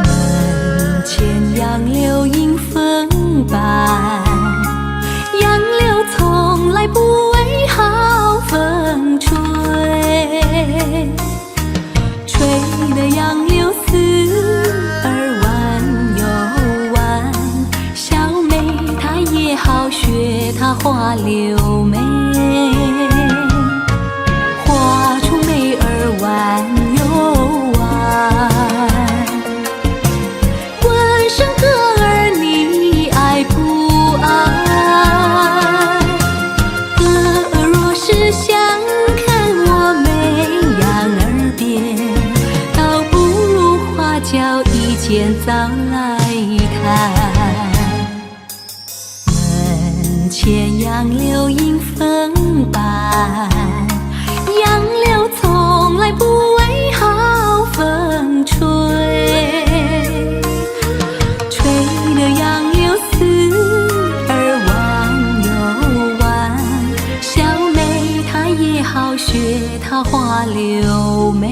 门前杨柳迎风摆，杨柳从来不为好风吹，吹得杨柳丝儿弯又弯，小妹她也好学她花柳眉，画出眉儿弯又弯。问声哥儿你爱不爱？哥儿若是想看我眉杨儿别，倒不如花轿一见早来看。门前杨柳迎风摆，杨柳从来不为好风吹，吹得杨柳丝儿弯又弯，小妹她也好学她花柳眉。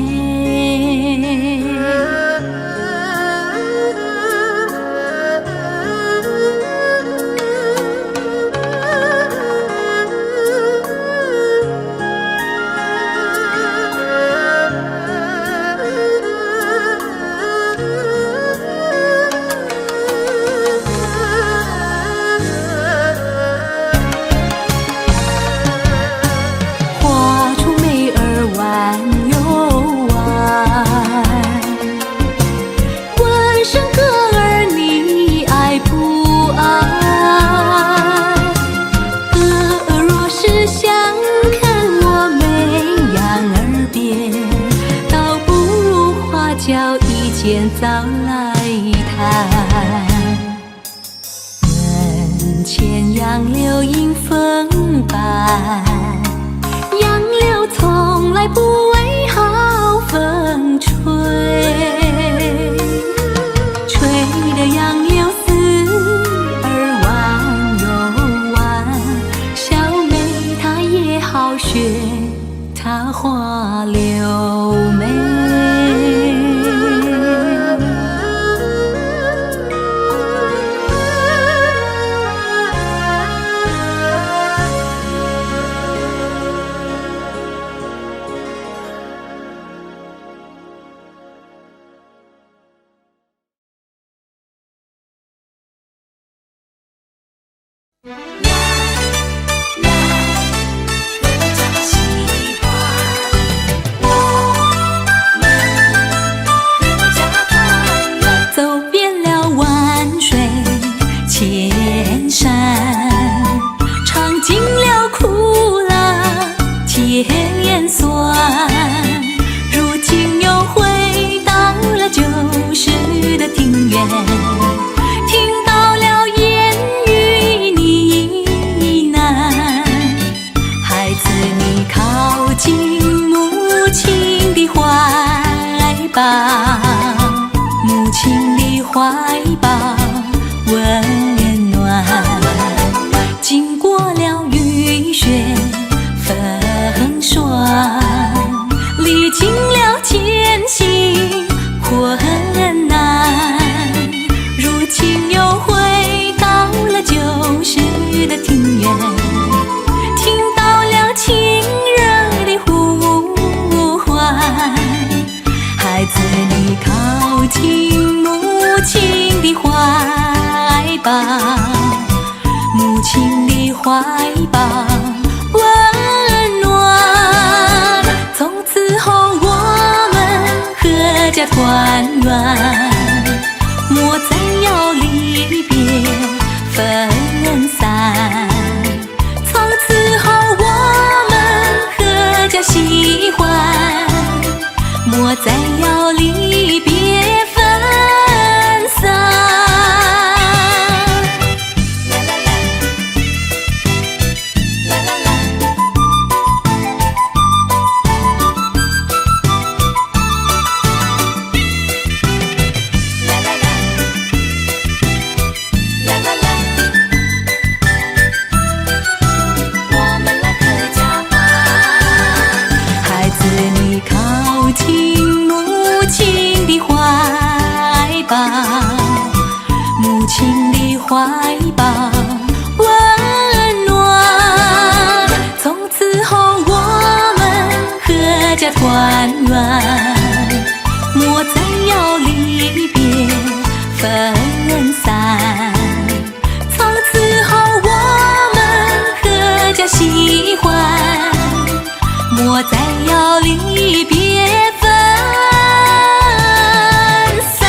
画出眉儿弯又弯，问声哥儿你爱不爱？哥儿若是想看我眉杨儿别，倒不如花轿一见早来谈。门前杨柳迎风摆，杨柳从来不为好风吹，吹得杨柳丝儿弯又弯，小妹她也好学她花柳眉。走遍了万水千山，尝尽了苦辣甜酸，如今又回到了旧时的庭院，听到了言语呢喃，孩子你靠近母亲的怀抱，母亲的怀抱温暖，经过了雨雪风霜，历经了艰辛困难，如今又回到了旧时的庭院，听到了亲热的呼唤，孩子你靠近母亲的怀抱，母亲的怀抱温暖，从此后我们阖家团圆，莫再要离别分散，从此后我们阖家喜欢，莫再要离别分散。啦啦啦，啦啦啦。怀抱温暖。从此后我们阖家团圆，莫再要离别分散。从此后我们阖家喜欢，莫再要离别分散。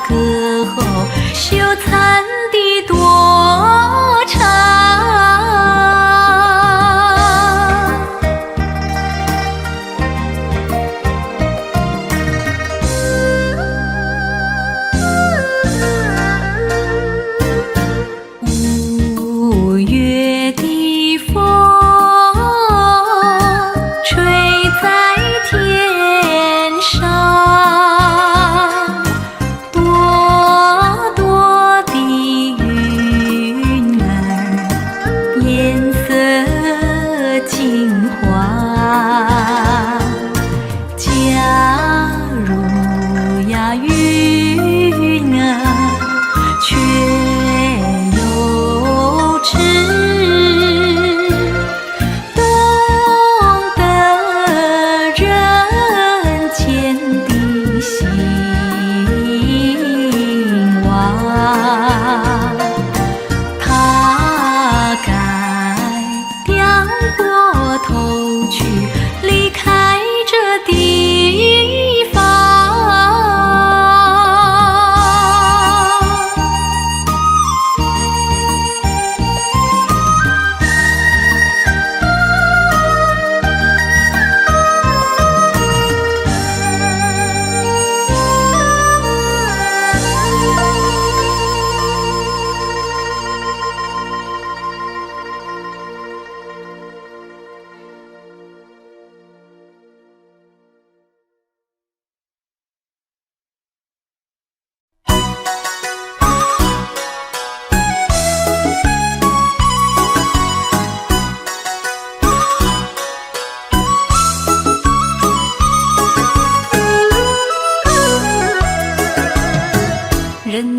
歌后羞惭的多长。五月的风吹在天上，朵朵的云儿颜色金黄。假如呀云儿却有知，懂得人间的兴亡，他该掉过头去离开这地方。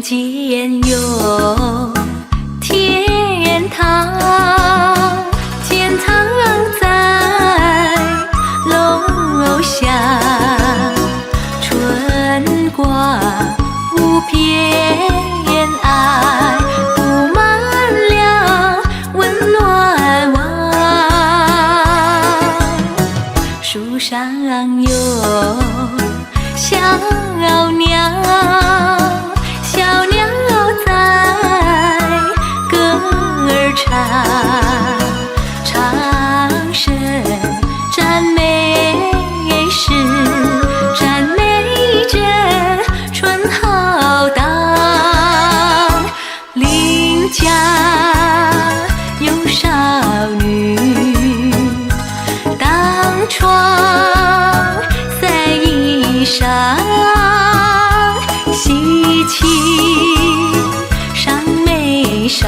人间有天堂，天堂在楼下，春光无边爱，布满了温暖网。树上有小鸟，小鸟在歌儿唱，唱声赞美诗，赞美着春浩荡。邻家有少女当窗晒衣裳，喜气上眉梢，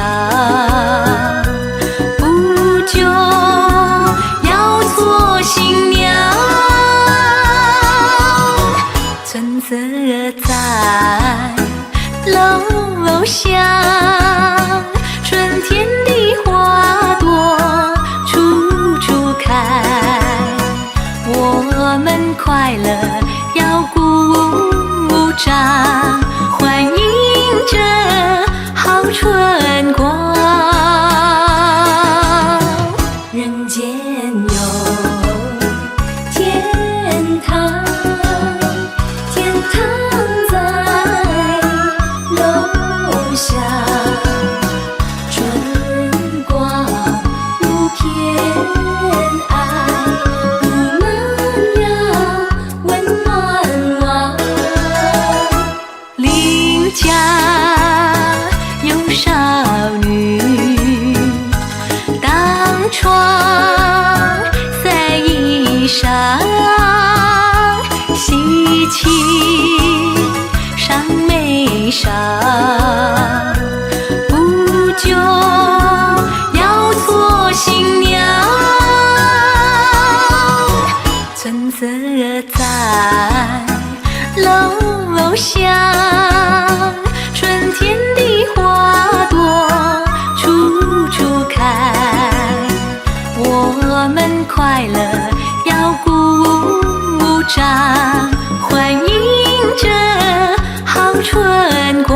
不久要做新娘。村子在楼下，春天的花朵处处开，我们快乐要鼓掌，欢迎着好春光。人间有天堂，天堂在楼下，春光无边爱，布满了温暖网。邻家有少女当窗晒衣裳，喜气上眉梢，不久要做新娘。村子在楼下，春天的花朵处处开，我们快乐要鼓掌，欢迎着好春光。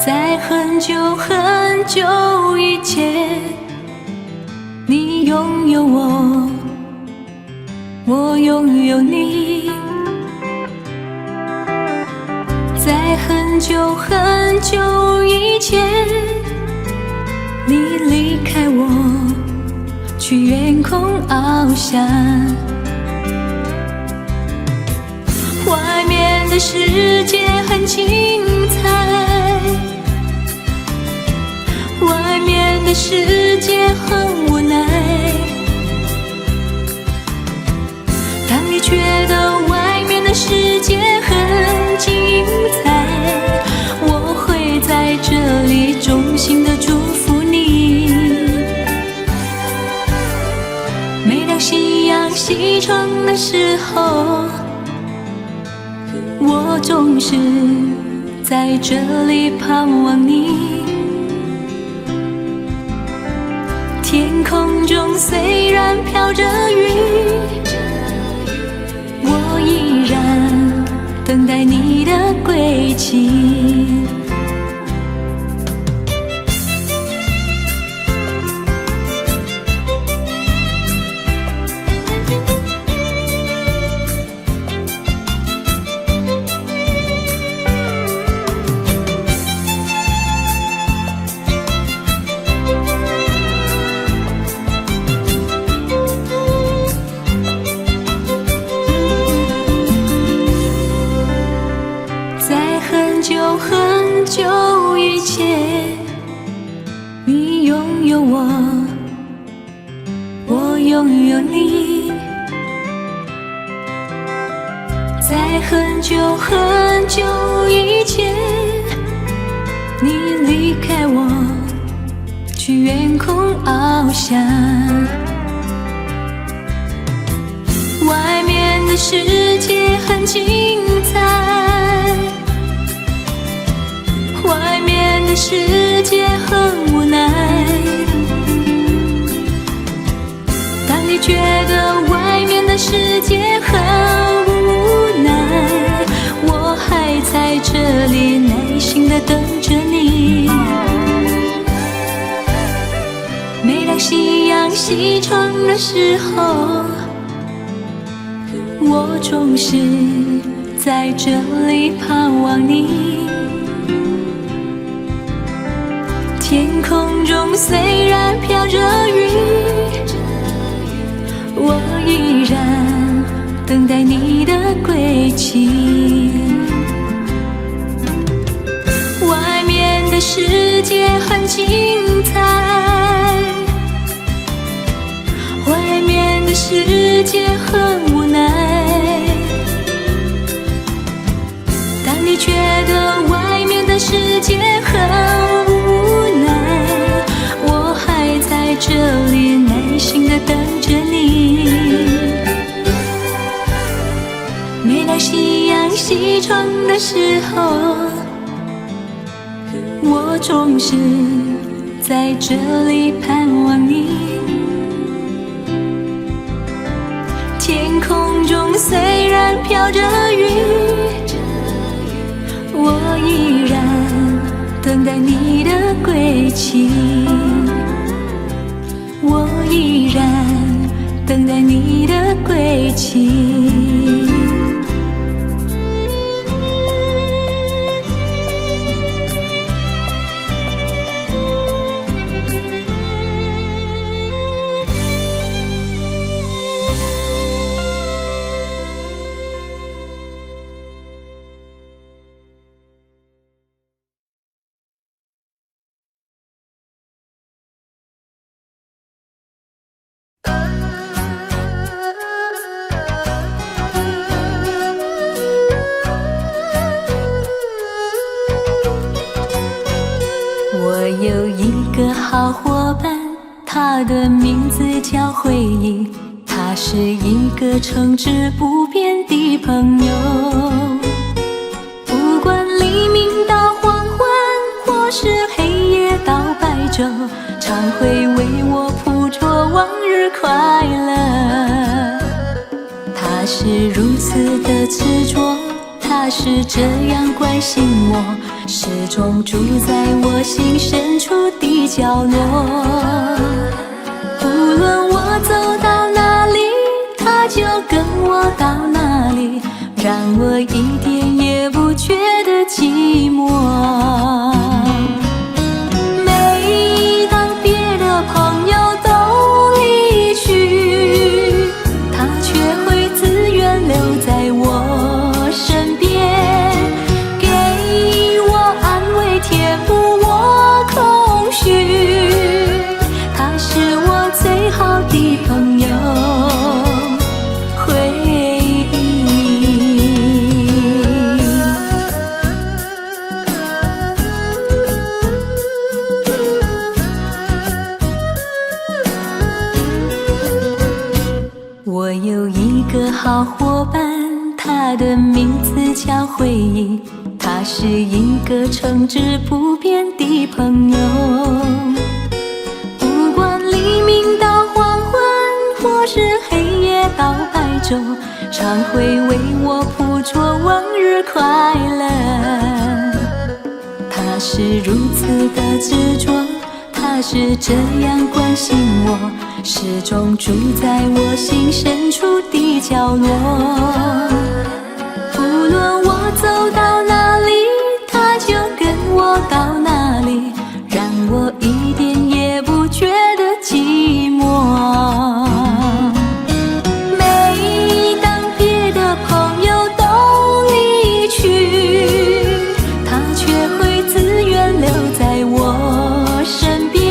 在很久很久以前，你拥有我，我拥有你。在很久很久以前，你离开我，去远空翱翔。外面的世界很精彩，外面的世界很无奈。当你觉得外面的世界很精彩，我会在这里衷心的祝福你。每当夕阳西沉的时候，我总是在这里盼望你。天空中虽然飘着雨，我依然等待你的归期。有我，我拥有你。在很久很久以前，你离开我，去远空翱翔。外面的世界很精彩，外面的世界很无奈。当你觉得外面的世界很无奈，我还在这里耐心地等着你。每当夕阳西闯的时候，我总是在这里盼望你。天空中虽然飘着雨，我依然等待你的归期。外面的世界很精彩，外面的世界很无奈。当你觉得外面的世界很无奈，我还在这里耐心地等着你。每当夕阳西闯的时候，我总是在这里盼望你。天空中虽然飘着雨，我依然等待你的归期。我依然等待你的归期。我有一个好伙伴，他的名字叫回忆，他是一个诚挚不变的朋友。不管黎明到黄昏，或是黑夜到白昼，常会为我谱作往日快乐。他是如此的执着，他是这样关心我，始终住在我心深处的角落。无论我走到哪里，他就跟我到哪里，让我一点也不觉得寂寞。每当别的朋友都离去，他却会自愿留在我身边，给我安慰，填补我空虚。他是我最好的朋友，回忆。我有一个好伙伴，他的名字叫回忆，他是一个诚挚不变的朋友。不管黎明到黄昏，或是黑夜到白昼，常会为我谱作往日快乐。他是如此的执着，他是这样关心我，始终住在我心深处的角落。无论我走到哪里，他就跟我到哪里，让我一点也不觉得寂寞。每当别的朋友都离去，他却会自愿留在我身边，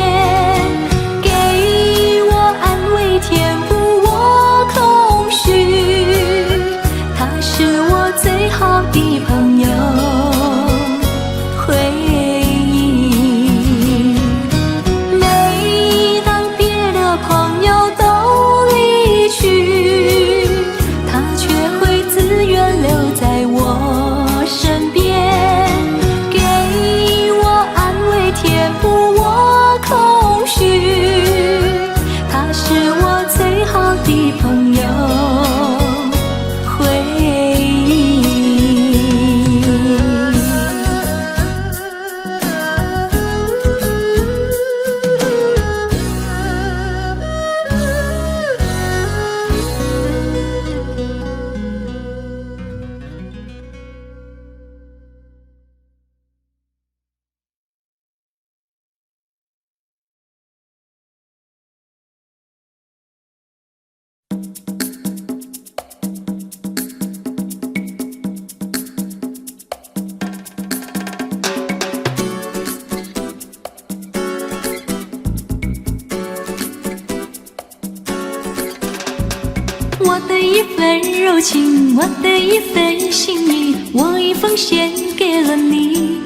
我的一份柔情，我的一份心意，我已奉献给了你。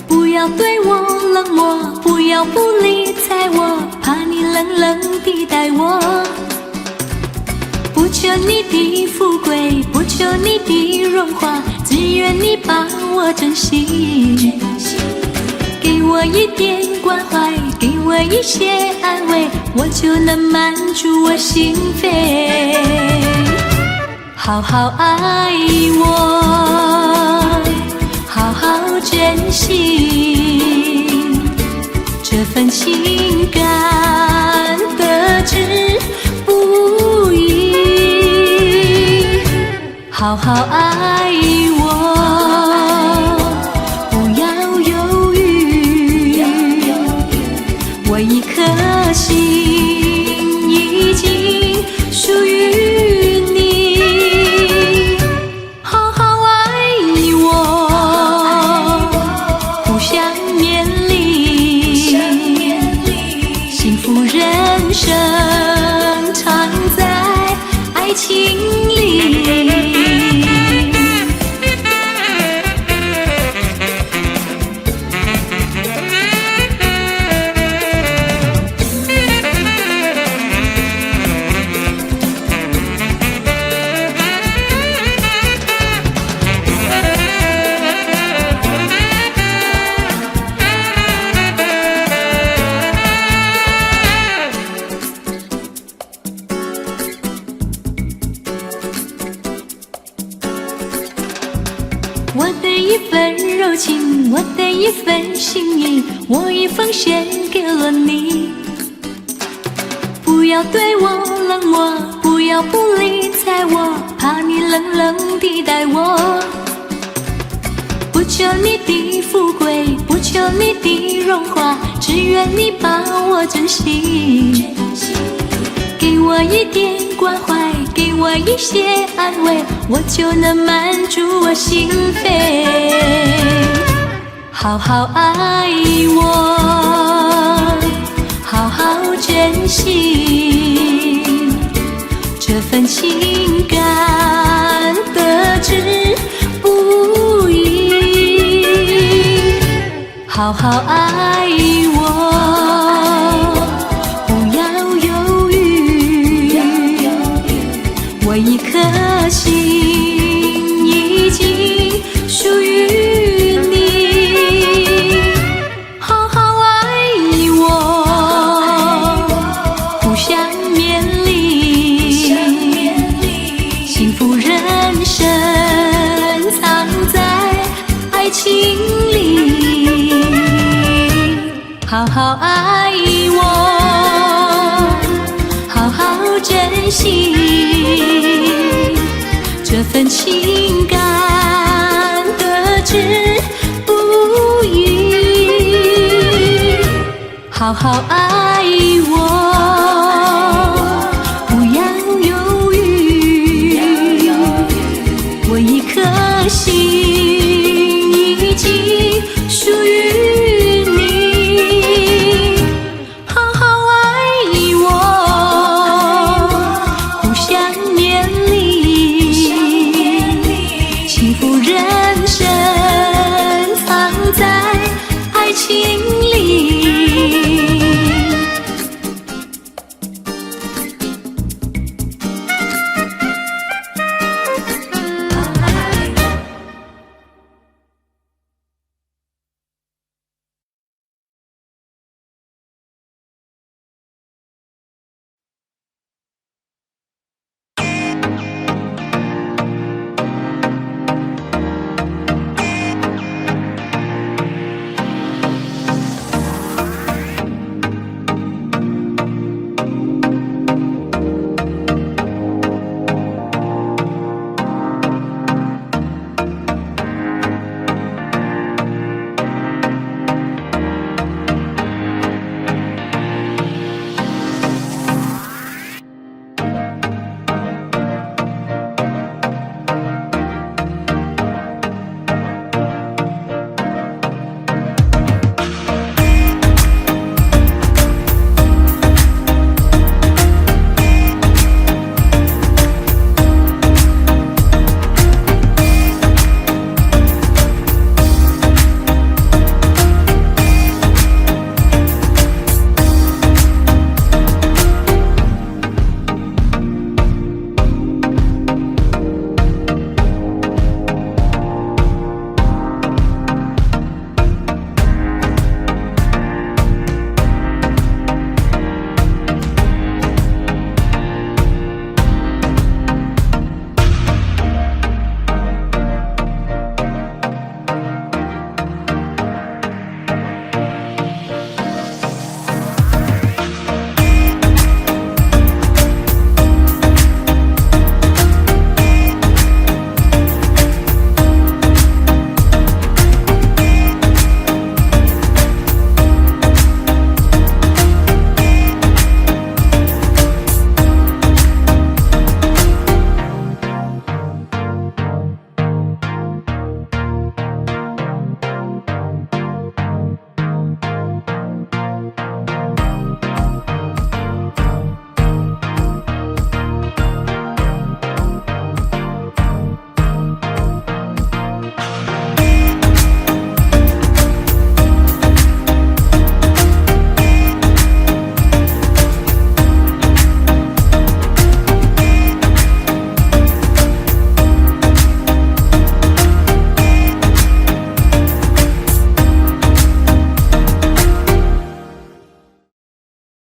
不要对我冷漠，不要不理睬我，怕你冷冷地待我。不求你的富贵，不求你的荣华，只愿你把我珍惜。给我一点关怀，给我一些安慰，我就能满足我心扉。好好爱我，好好珍惜这份情感，得之不易。好好爱我，我一颗心已经属于你，好好爱我，互相勉励，幸福人生常在爱情里。我的一份柔情，我的一份心意，我已奉献给了你。不要对我冷漠，不要不理睬我，怕你冷冷地待我。不求你的富贵，不求你的荣华，只愿你把我珍惜。给我一点关怀，给我一些安慰，我就能满足我心扉。好好爱我，好好珍惜这份情感，得之不易。好好爱我，我一颗心已经属于你，好好爱我，互相勉励，幸福人生藏在爱情里。好好爱我，好好珍惜这份情感，得之不易。好好爱我。